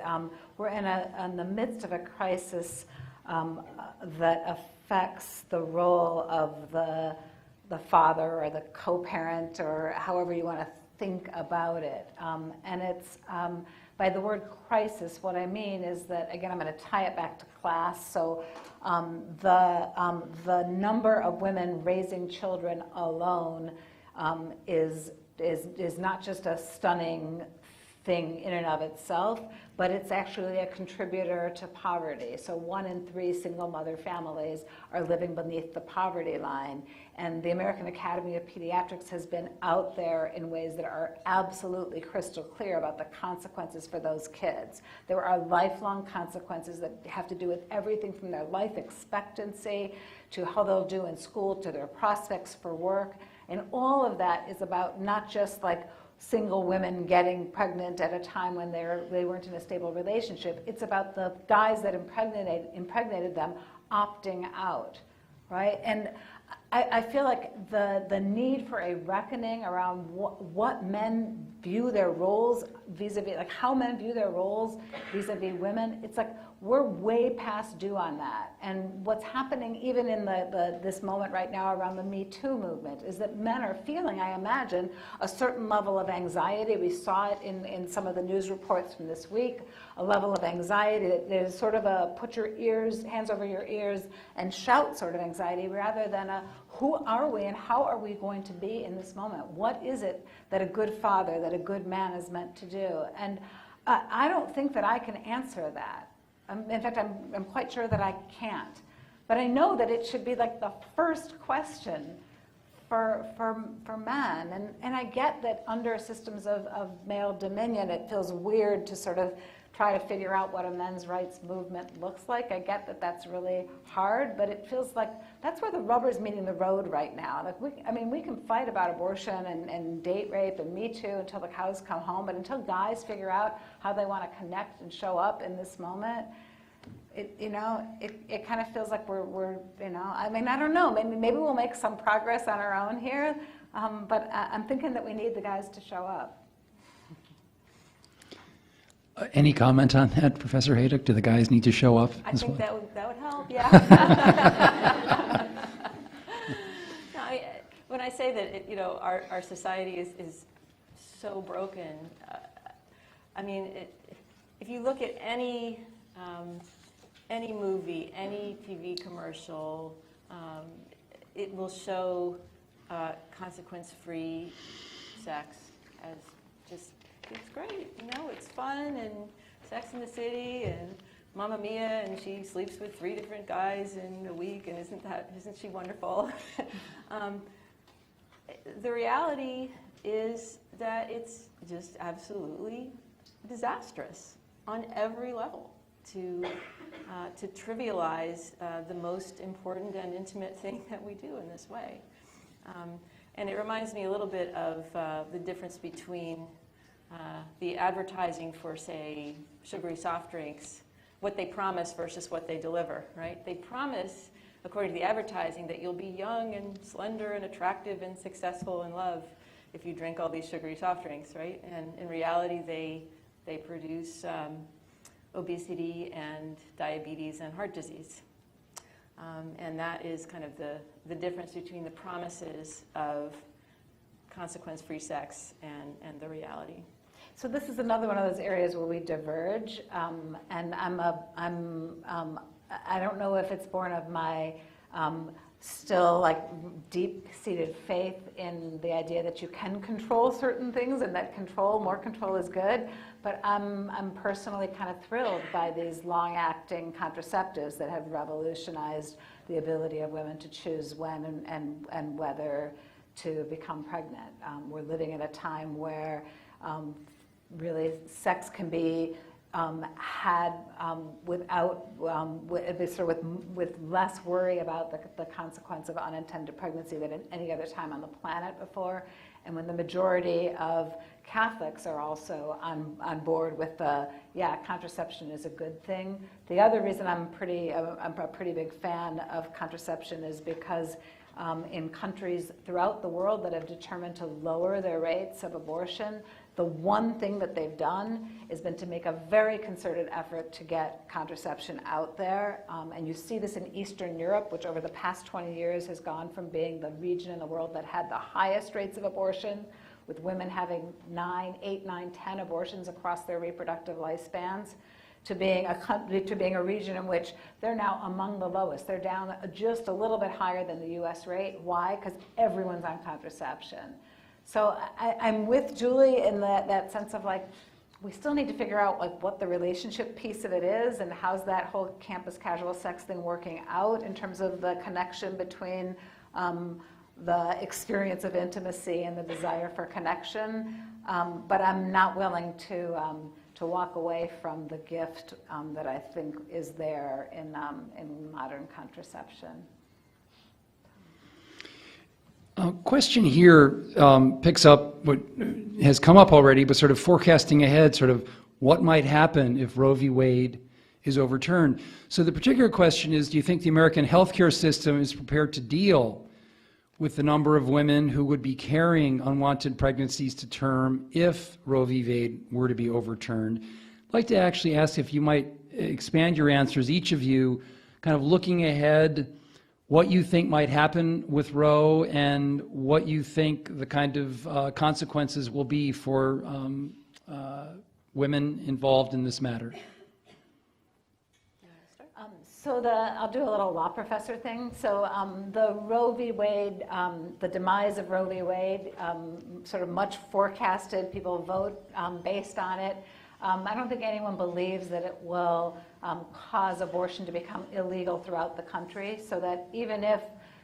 we're in the midst of a crisis that affects the role of the father or the co-parent or however you want to think about it. And it's, by the word crisis, what I mean is that, again, I'm going to tie it back to class. So the number of women raising children alone is not just a stunning thing in and of itself, but it's actually a contributor to poverty. So 1 in 3 single mother families are living beneath the poverty line. And the American Academy of Pediatrics has been out there in ways that are absolutely crystal clear about the consequences for those kids. There are lifelong consequences that have to do with everything from their life expectancy to how they'll do in school to their prospects for work. And all of that is about not just like single women getting pregnant at a time when they weren't in a stable relationship. It's about the guys that impregnated them opting out, right? And I feel like the need for a reckoning around what men view their roles vis-a-vis, like how men view their roles vis-a-vis women, it's like we're way past due on that. And what's happening even in this moment right now around the Me Too movement is that men are feeling, I imagine, a certain level of anxiety. We saw it in some of the news reports from this week, a level of anxiety that there's sort of a put your hands over your ears and shout sort of anxiety rather than a who are we and how are we going to be in this moment? What is it that a good father, that a good man is meant to do? And I don't think that I can answer that. In fact, I'm quite sure that I can't. But I know that it should be like the first question for men. And I get that under systems of male dominion, it feels weird to sort of try to figure out what a men's rights movement looks like. I get that that's really hard, but it feels like that's where the rubber's meeting the road right now. Like we can fight about abortion and date rape and Me Too until the cows come home, but until guys figure out how they want to connect and show up in this moment, it kind of feels like we're I don't know, maybe we'll make some progress on our own here, but I'm thinking that we need the guys to show up. Any comment on that, Professor Hejduk? Do the guys need to show up I as think well? that would help, yeah. No, when I say that our society is so broken, if you look at any movie, any TV commercial, it will show consequence-free sex as just. It's great, it's fun and Sex in the City and Mamma Mia and she sleeps with 3 different guys in a week and isn't she wonderful? The reality is that it's just absolutely disastrous on every level to trivialize the most important and intimate thing that we do in this way. And it reminds me a little bit of the difference between the advertising for, say, sugary soft drinks, what they promise versus what they deliver, right? They promise, according to the advertising, that you'll be young and slender and attractive and successful in love if you drink all these sugary soft drinks, right? And in reality, they produce obesity and diabetes and heart disease. And that is kind of the difference between the promises of consequence-free sex and the reality. So this is another one of those areas where we diverge, and I don't know if it's born of my still like deep-seated faith in the idea that you can control certain things and that more control is good, but I'm personally kind of thrilled by these long-acting contraceptives that have revolutionized the ability of women to choose when and whether to become pregnant. We're living in a time where really sex can be had without, with less worry about the consequence of unintended pregnancy than at any other time on the planet before. And when the majority of Catholics are also on board with contraception is a good thing. The other reason I'm a pretty big fan of contraception is because in countries throughout the world that have determined to lower their rates of abortion, the one thing that they've done has been to make a very concerted effort to get contraception out there. And you see this in Eastern Europe, which over the past 20 years has gone from being the region in the world that had the highest rates of abortion, with women having 9, 8, 9, 10 abortions across their reproductive lifespans, to being a region in which they're now among the lowest. They're down just a little bit higher than the US rate. Why? Because everyone's on contraception. So I'm with Julie in that sense of like, we still need to figure out like what the relationship piece of it is and how's that whole campus casual sex thing working out in terms of the connection between the experience of intimacy and the desire for connection. But I'm not willing to walk away from the gift that I think is there in modern contraception. A question here picks up what has come up already, but sort of forecasting ahead, sort of what might happen if Roe v. Wade is overturned. So the particular question is, do you think the American healthcare system is prepared to deal with the number of women who would be carrying unwanted pregnancies to term if Roe v. Wade were to be overturned? I'd like to actually ask if you might expand your answers, each of you, kind of looking ahead, what you think might happen with Roe and what you think the kind of consequences will be for women involved in this matter. I'll do a little law professor thing. So the Roe v. Wade, the demise of Roe v. Wade, sort of much forecasted, people vote based on it. I don't think anyone believes that it will cause abortion to become illegal throughout the country, so that even if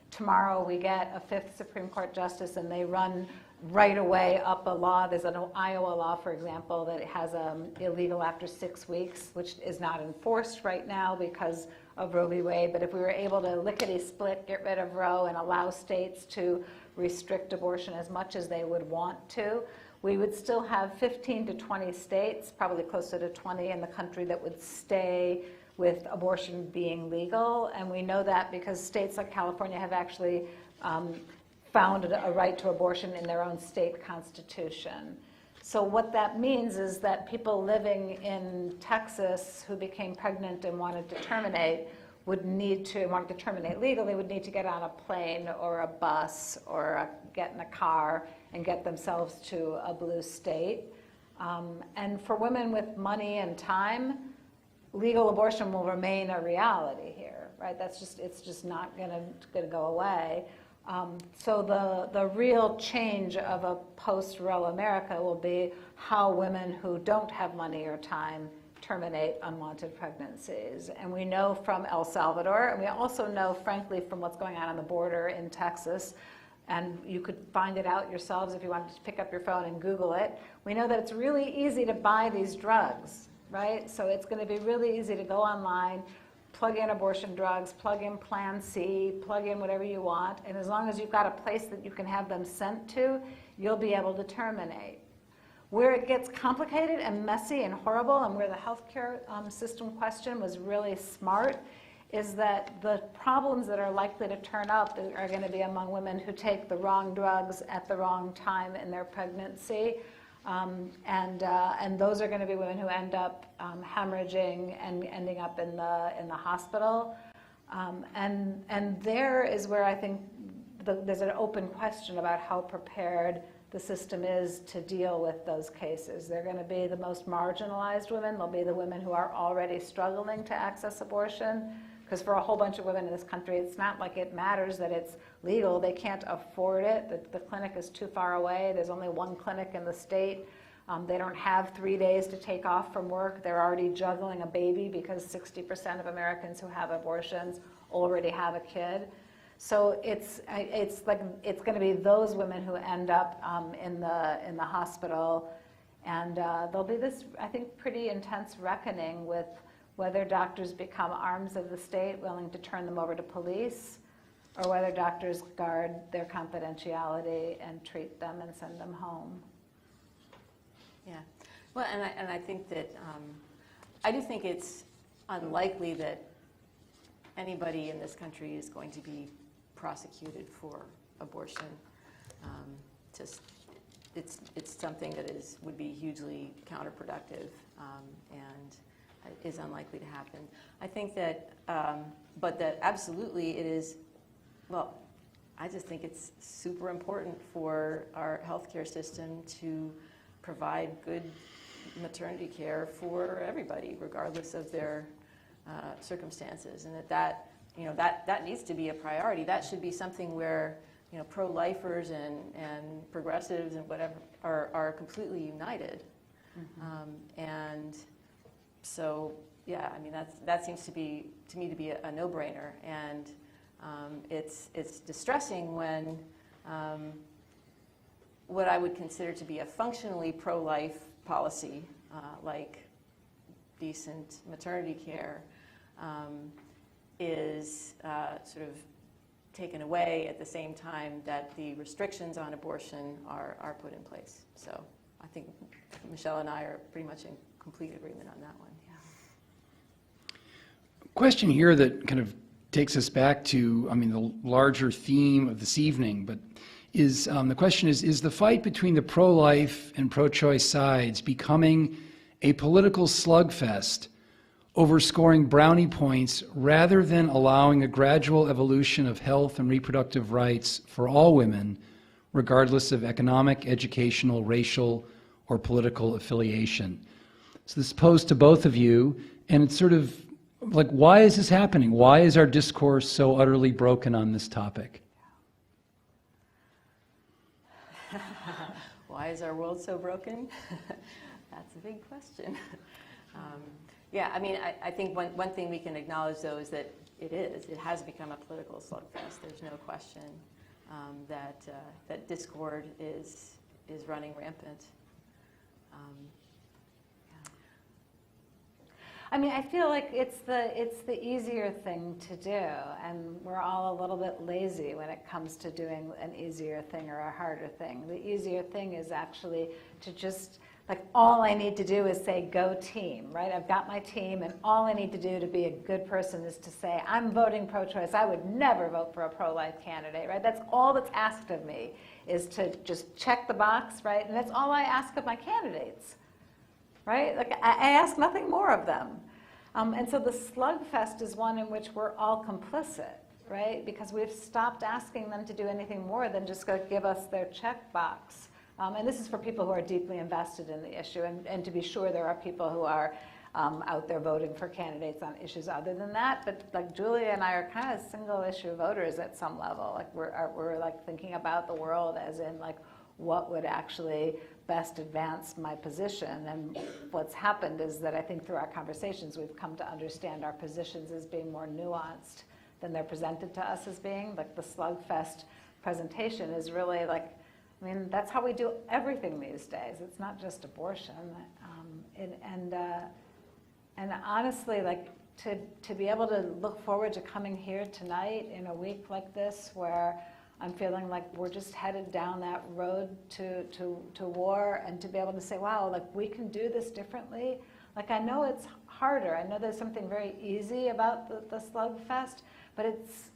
tomorrow we get a fifth Supreme Court justice and they run right away up a law, there's an Iowa law, for example, that has illegal after 6 weeks, which is not enforced right now because of Roe v. Wade, but if we were able to lickety-split, get rid of Roe and allow states to restrict abortion as much as they would want to, we would still have 15 to 20 states, probably closer to 20 in the country, that would stay with abortion being legal. And we know that because states like California have actually found a right to abortion in their own state constitution. So what that means is that people living in Texas who became pregnant and wanted to terminate legally would need to get on a plane or a bus or get in a car and get themselves to a blue state. And for women with money and time, legal abortion will remain a reality here, right? It's just not gonna go away. So the real change of a post-Roe America will be how women who don't have money or time terminate unwanted pregnancies. And we know from El Salvador, and we also know, frankly, from what's going on the border in Texas, and you could find it out yourselves if you wanted to pick up your phone and Google it. We know that it's really easy to buy these drugs, right? So it's going to be really easy to go online, plug in abortion drugs, plug in Plan C, plug in whatever you want, and as long as you've got a place that you can have them sent to, you'll be able to terminate. Where it gets complicated and messy and horrible, and where the healthcare system question was really smart, is that the problems that are likely to turn up are going to be among women who take the wrong drugs at the wrong time in their pregnancy. And those are going to be women who end up hemorrhaging and ending up in the hospital. And there is where I think there's an open question about how prepared the system is to deal with those cases. They're going to be the most marginalized women. They'll be the women who are already struggling to access abortion. Because for a whole bunch of women in this country, it's not like it matters that it's legal. They can't afford it. The clinic is too far away. There's only one clinic in the state. They don't have 3 days to take off from work. They're already juggling a baby because 60% of Americans who have abortions already have a kid. So it's going to be those women who end up in the hospital, and there'll be this, I think, pretty intense reckoning with whether doctors become arms of the state willing to turn them over to police, or whether doctors guard their confidentiality and treat them and send them home. Yeah, well, and I think that I do think it's unlikely that anybody in this country is going to be prosecuted for abortion. It's something that would be hugely counterproductive and is unlikely to happen. I think that, but that absolutely it is. Well, I just think it's super important for our healthcare system to provide good maternity care for everybody, regardless of their circumstances, and that needs to be a priority. That should be something where pro-lifers and progressives and whatever are completely united. Mm-hmm. And so, yeah, I mean that seems to me to be a no-brainer, and it's distressing when what I would consider to be a functionally pro-life policy, like decent maternity care, is sort of taken away at the same time that the restrictions on abortion are put in place. So I think Michelle and I are pretty much in complete agreement on that one. Yeah. Question here that kind of takes us back to, the larger theme of this evening, but the question is the fight between the pro-life and pro-choice sides becoming a political slugfest over scoring brownie points rather than allowing a gradual evolution of health and reproductive rights for all women, regardless of economic, educational, racial, or political affiliation? So this is posed to both of you, and it's sort of like, why is this happening? Why is our discourse so utterly broken on this topic? Why is our world so broken? That's a big question. Yeah, I mean, I think one thing we can acknowledge, though, is that it has become a political slugfest. There's no question that discord is running rampant. I mean, I feel like it's the easier thing to do, and we're all a little bit lazy when it comes to doing an easier thing or a harder thing. The easier thing is actually to just, like, all I need to do is say, go team, right? I've got my team, and all I need to do to be a good person is to say, I'm voting pro-choice. I would never vote for a pro-life candidate, right? That's all that's asked of me, is to just check the box, right? And that's all I ask of my candidates. Right? Like, I ask nothing more of them. And so the slugfest is one in which we're all complicit, right? Because we've stopped asking them to do anything more than just go give us their checkbox. And this is for people who are deeply invested in the issue. And to be sure, there are people who are out there voting for candidates on issues other than that. But like Julia and I are kind of single issue voters at some level. Like we're like thinking about the world as in like what would actually best advance my position. And what's happened is that I think through our conversations we've come to understand our positions as being more nuanced than they're presented to us as being. Like the slugfest presentation is really like, I mean, that's how we do everything these days. It's not just abortion. And honestly, like to be able to look forward to coming here tonight in a week like this where I'm feeling like we're just headed down that road to war, and to be able to say, wow, like we can do this differently. Like I know it's harder. I know there's something very easy about the slugfest, but it's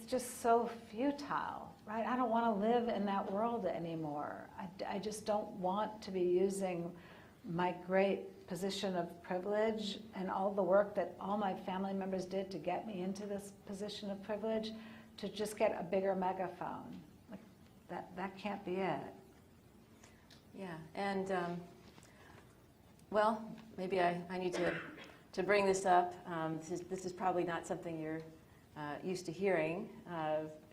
just so futile, right? I don't want to live in that world anymore. I just don't want to be using my great position of privilege and all the work that all my family members did to get me into this position of privilege, to just get a bigger megaphone. Like, that can't be it. Yeah, and well, maybe I need to bring this up. This is probably not something you're used to hearing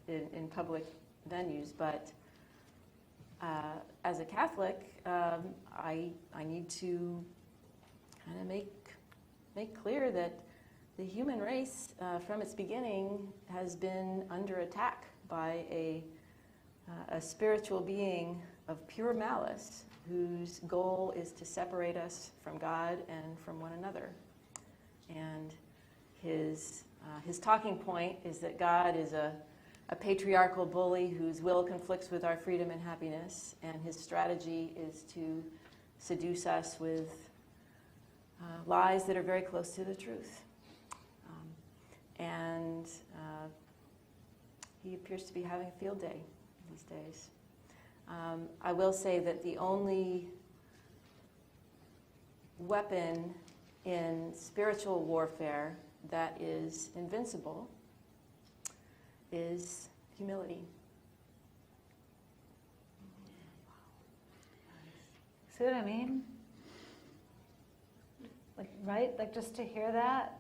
in public venues, but as a Catholic, I need to kind of make clear that the human race, from its beginning, has been under attack by a spiritual being of pure malice, whose goal is to separate us from God and from one another. And his talking point is that God is a patriarchal bully whose will conflicts with our freedom and happiness, and his strategy is to seduce us with lies that are very close to the truth. And he appears to be having a field day these days. I will say that the only weapon in spiritual warfare that is invincible is humility. See what I mean? Like, right? Like, just to hear that,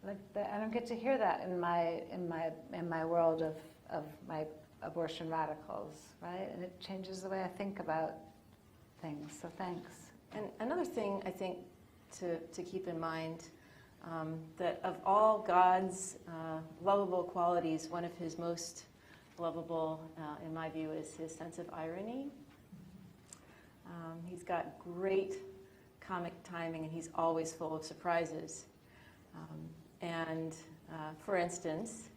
like, I don't get to hear that in my world of my abortion radicals, right? And it changes the way I think about things. So thanks. And another thing I think to keep in mind, that of all God's lovable qualities, one of his most lovable, in my view, is his sense of irony. He's got great comic timing, and he's always full of surprises. For instance,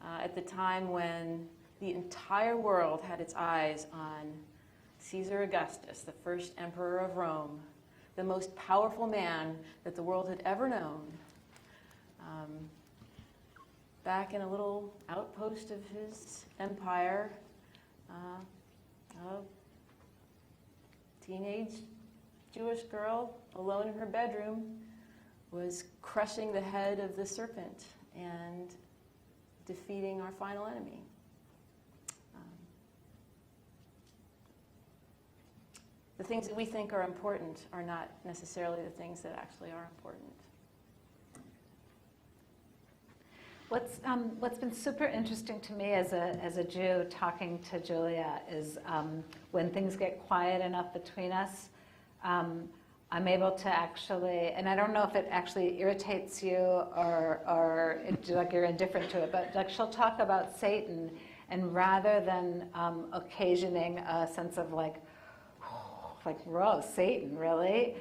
at the time when the entire world had its eyes on Caesar Augustus, the first emperor of Rome, the most powerful man that the world had ever known, back in a little outpost of his empire, a teenage Jewish girl, alone in her bedroom, was crushing the head of the serpent and defeating our final enemy. The things that we think are important are not necessarily the things that actually are important. What's been super interesting to me as a Jew talking to Julia is when things get quiet enough between us, I'm able to actually, and I don't know if it actually irritates you or like you're indifferent to it, but like she'll talk about Satan, and rather than occasioning a sense of like, whoa, Satan, really?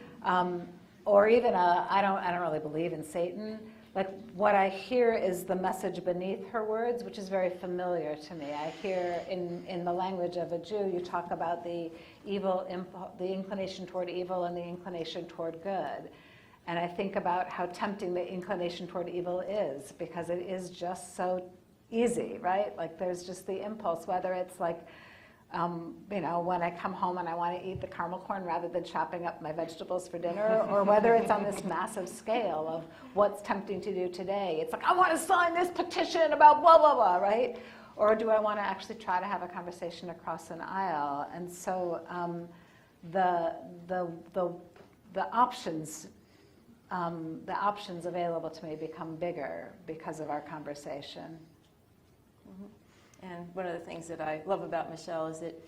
Or even I don't really believe in Satan. Like, what I hear is the message beneath her words, which is very familiar to me. I hear in the language of a Jew, you talk about the the inclination toward evil and the inclination toward good. And I think about how tempting the inclination toward evil is, because it is just so easy, right? Like, there's just the impulse, whether it's like, when I come home and I want to eat the caramel corn rather than chopping up my vegetables for dinner, or whether it's on this massive scale of what's tempting to do today. It's like, I want to sign this petition about blah, blah, blah, right? Or do I want to actually try to have a conversation across an aisle? And so the options available to me become bigger because of our conversation. Mm-hmm. And one of the things that I love about Michelle is that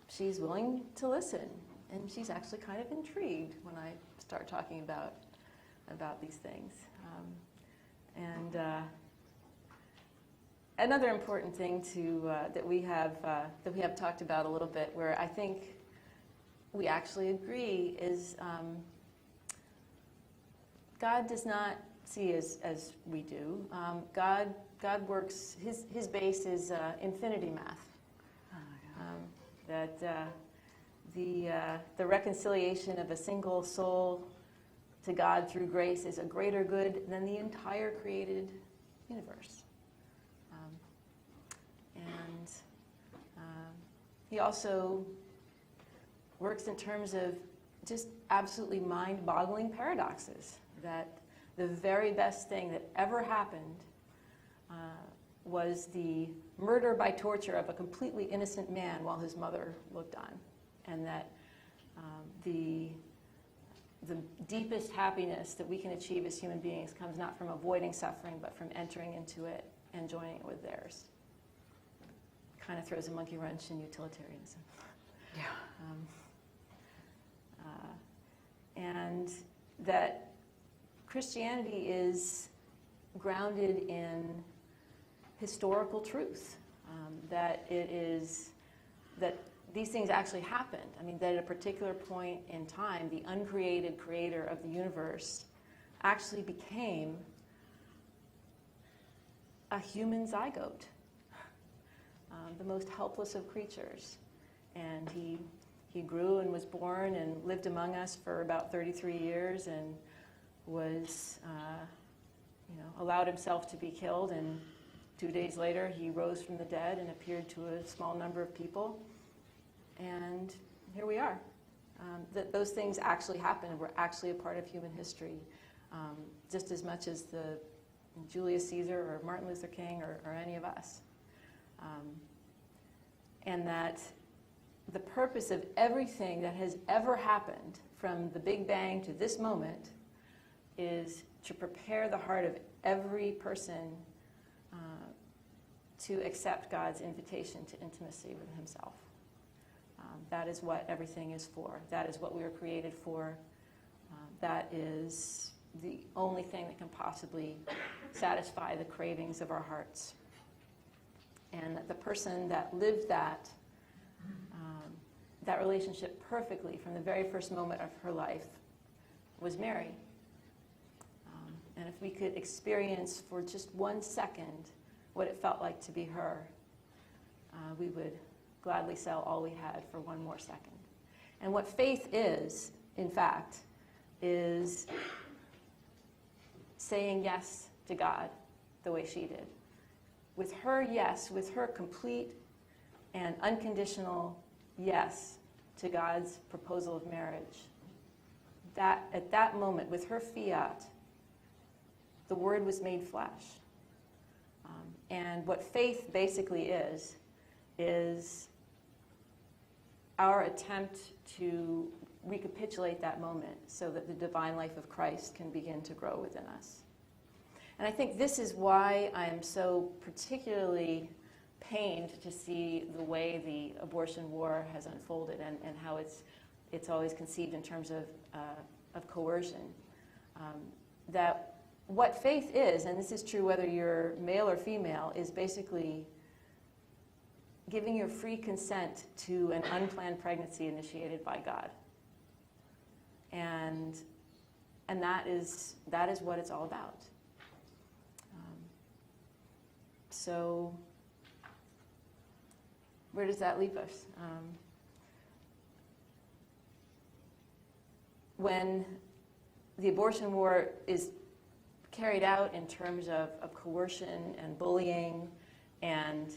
she's willing to listen, and she's actually kind of intrigued when I start talking about these things. Another important thing that we have talked about a little bit, where I think we actually agree, is God does not see as we do. God works, his base is infinity math. The reconciliation of a single soul to God through grace is a greater good than the entire created universe. He also works in terms of just absolutely mind-boggling paradoxes, that the very best thing that ever happened was the murder by torture of a completely innocent man while his mother looked on, and that the deepest happiness that we can achieve as human beings comes not from avoiding suffering, but from entering into it and joining it with theirs. Kind of throws a monkey wrench in utilitarianism. Yeah. And that Christianity is grounded in historical truth, that these things actually happened. I mean, that at a particular point in time, the uncreated creator of the universe actually became a human zygote, the most helpless of creatures. And he grew and was born and lived among us for about 33 years and was, allowed himself to be killed. And 2 days later, he rose from the dead and appeared to a small number of people. And here we are. That those things actually happened. We're actually a part of human history, just as much as the Julius Caesar or Martin Luther King or any of us. And that the purpose of everything that has ever happened from the Big Bang to this moment is to prepare the heart of every person to accept God's invitation to intimacy with himself. That is what everything is for. That is what we were created for. That is the only thing that can possibly satisfy the cravings of our hearts. And that the person that lived that relationship perfectly from the very first moment of her life was Mary. And if we could experience for just 1 second what it felt like to be her, we would gladly sell all we had for 1 more second. And what faith is, in fact, is saying yes to God the way she did. With her yes, with her complete and unconditional yes to God's proposal of marriage, that at that moment, with her fiat, the Word was made flesh. And what faith basically is our attempt to recapitulate that moment so that the divine life of Christ can begin to grow within us. And I think this is why I'm so particularly pained to see the way the abortion war has unfolded and how it's always conceived in terms of coercion. That what faith is, and this is true whether you're male or female, is basically giving your free consent to an unplanned pregnancy initiated by God. And that is what it's all about. So where does that leave us? When the abortion war is carried out in terms of coercion and bullying and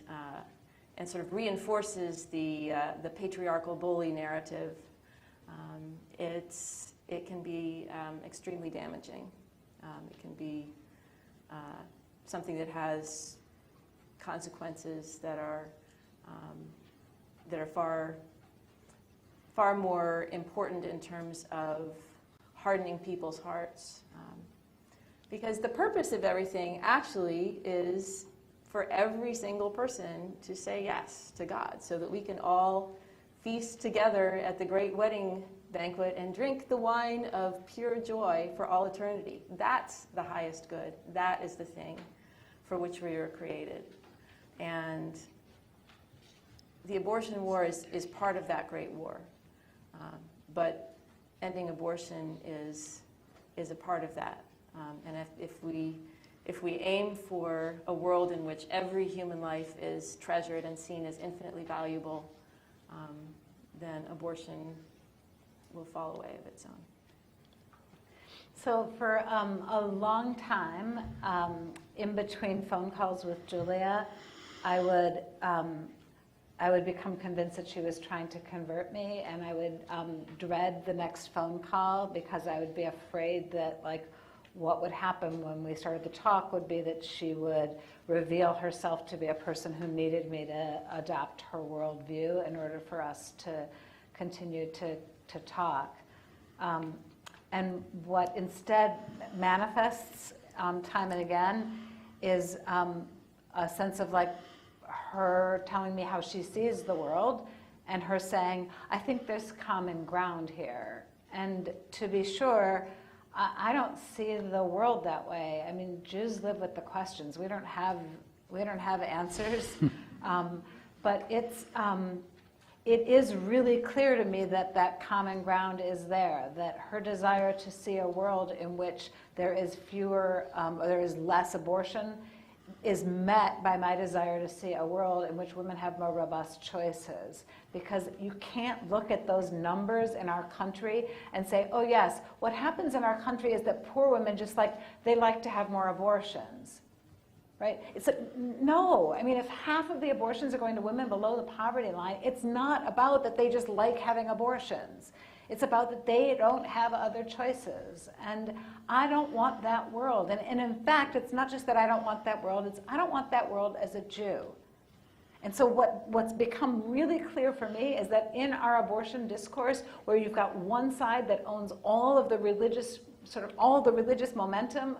sort of reinforces the patriarchal bully narrative, it can be extremely damaging. It can be something that has consequences that are far more important in terms of hardening people's hearts. Because the purpose of everything actually is for every single person to say yes to God, so that we can all feast together at the great wedding banquet and drink the wine of pure joy for all eternity. That's the highest good. That is the thing for which we were created. And the abortion war is part of that great war. But ending abortion is a part of that. And if we aim for a world in which every human life is treasured and seen as infinitely valuable, then abortion will fall away of its own. So for a long time, in between phone calls with Julia, I I would become convinced that she was trying to convert me, and I would dread the next phone call because I would be afraid that, like, what would happen when we started to talk would be that she would reveal herself to be a person who needed me to adopt her worldview in order for us to continue to talk. And what instead manifests time and again is a sense of, like, her telling me how she sees the world and her saying, I think there's common ground here. And to be sure, I don't see the world that way. I mean, Jews live with the questions. We don't have answers. But it is really clear to me that that common ground is there, that her desire to see a world in which there is fewer, or there is less abortion is met by my desire to see a world in which women have more robust choices. Because you can't look at those numbers in our country and say, oh yes, what happens in our country is that poor women just they like to have more abortions. Right? It's no, I mean, if half of the abortions are going to women below the poverty line, it's not about that they just like having abortions. It's about that they don't have other choices. And I don't want that world. And in fact, it's not just that I don't want that world, it's I don't want that world as a Jew. And so what's become really clear for me is that in our abortion discourse, where you've got one side that owns all of the religious, all the religious momentum,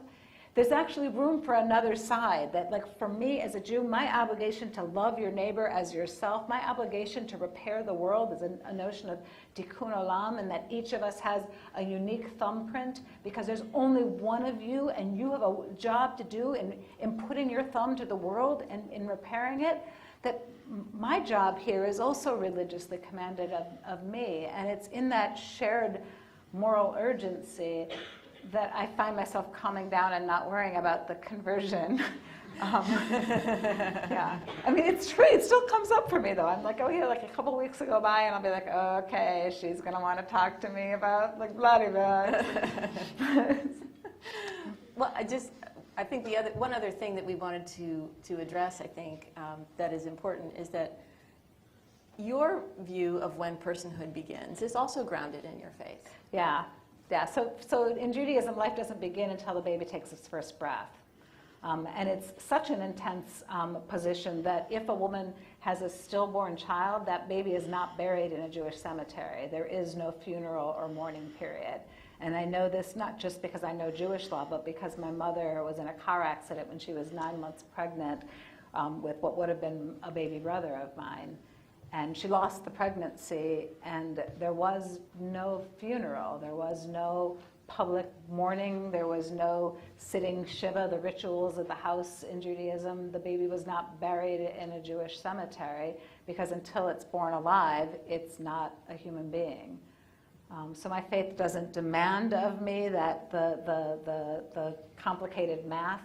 there's actually room for another side that, like, for me as a Jew, my obligation to love your neighbor as yourself, my obligation to repair the world is a notion of tikkun olam, and that each of us has a unique thumbprint because there's only one of you and you have a job to do in putting your thumb to the world and in repairing it, that my job here is also religiously commanded of me. And it's in that shared moral urgency that I find myself calming down and not worrying about the conversion. Yeah, I mean, it's true. It still comes up for me, though. I'm like, oh yeah, like a couple weeks will go by, and I'll be like, okay, she's gonna want to talk to me about, like, blah blah. Well, I think one other thing that we wanted to address, I think, that is important is that your view of when personhood begins is also grounded in your faith. Yeah. Yeah, so in Judaism, life doesn't begin until the baby takes its first breath. And it's such an intense position that if a woman has a stillborn child, that baby is not buried in a Jewish cemetery. There is no funeral or mourning period. And I know this not just because I know Jewish law, but because my mother was in a car accident when she was 9 months pregnant with what would have been a baby brother of mine. And she lost the pregnancy, and there was no funeral. There was no public mourning. There was no sitting Shiva, the rituals of the house in Judaism. The baby was not buried in a Jewish cemetery because until it's born alive, it's not a human being. So my faith doesn't demand of me that the complicated math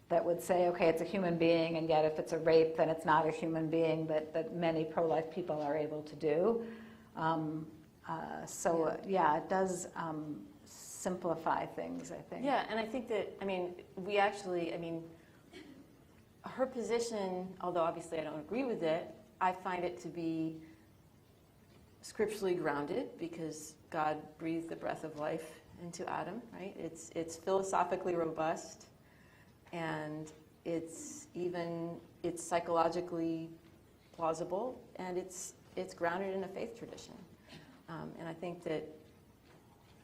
that would say, okay, it's a human being, and yet if it's a rape, then it's not a human being, that many pro-life people are able to do. Yeah, it does simplify things, I think. Yeah, and I think that, her position, although obviously I don't agree with it, I find it to be scripturally grounded because God breathed the breath of life into Adam, right? It's philosophically robust. And it's psychologically plausible, and it's grounded in a faith tradition. And I think that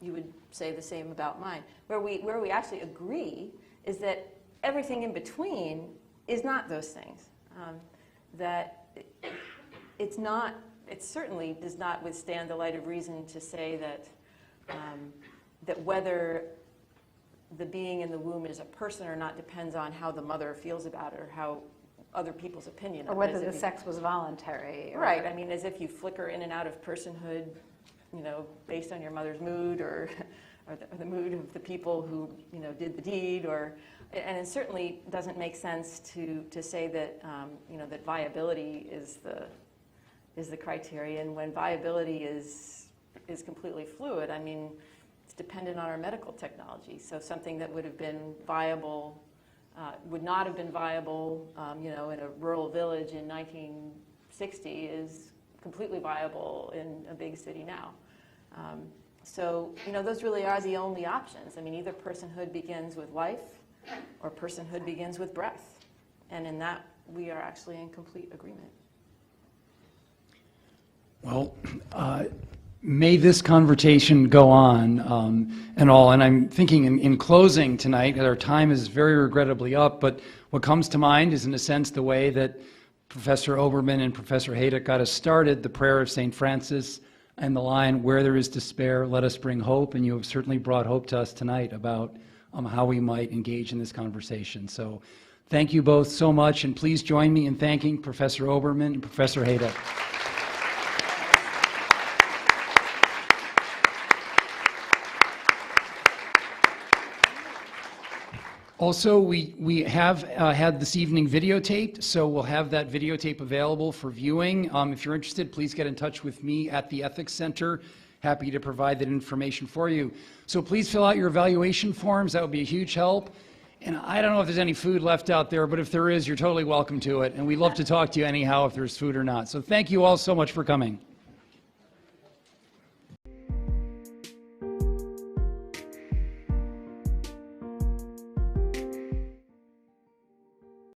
you would say the same about mine. Where we actually agree is that everything in between is not those things. That it certainly does not withstand the light of reason to say that whether the being in the womb is a person or not depends on how the mother feels about it or how other people's opinion of it. Or whether the sex was voluntary. Right, I mean, as if you flicker in and out of personhood, based on your mother's mood or the mood of the people who, did the deed, and it certainly doesn't make sense to say that, that viability is the criterion when viability is completely fluid. I mean, it's dependent on our medical technology. So something that would have been viable would not have been viable, in a rural village in 1960 60 is completely viable in a big city now. So, those really are the only options. I mean, either personhood begins with life or personhood begins with breath. And in that, we are actually in complete agreement. Well, may this conversation go on and all. And I'm thinking in closing tonight, our time is very regrettably up, but what comes to mind is, in a sense, the way that Professor Oberman and Professor Hejduk got us started, the prayer of St. Francis and the line, "Where there is despair, let us bring hope." And you have certainly brought hope to us tonight about how we might engage in this conversation. So thank you both so much, and please join me in thanking Professor Oberman and Professor Hejduk. Also, we have had this evening videotaped, so we'll have that videotape available for viewing. If you're interested, please get in touch with me at the Ethics Center. Happy to provide that information for you. So please fill out your evaluation forms. That would be a huge help. And I don't know if there's any food left out there, but if there is, you're totally welcome to it. And we'd love to talk to you anyhow if there's food or not. So thank you all so much for coming.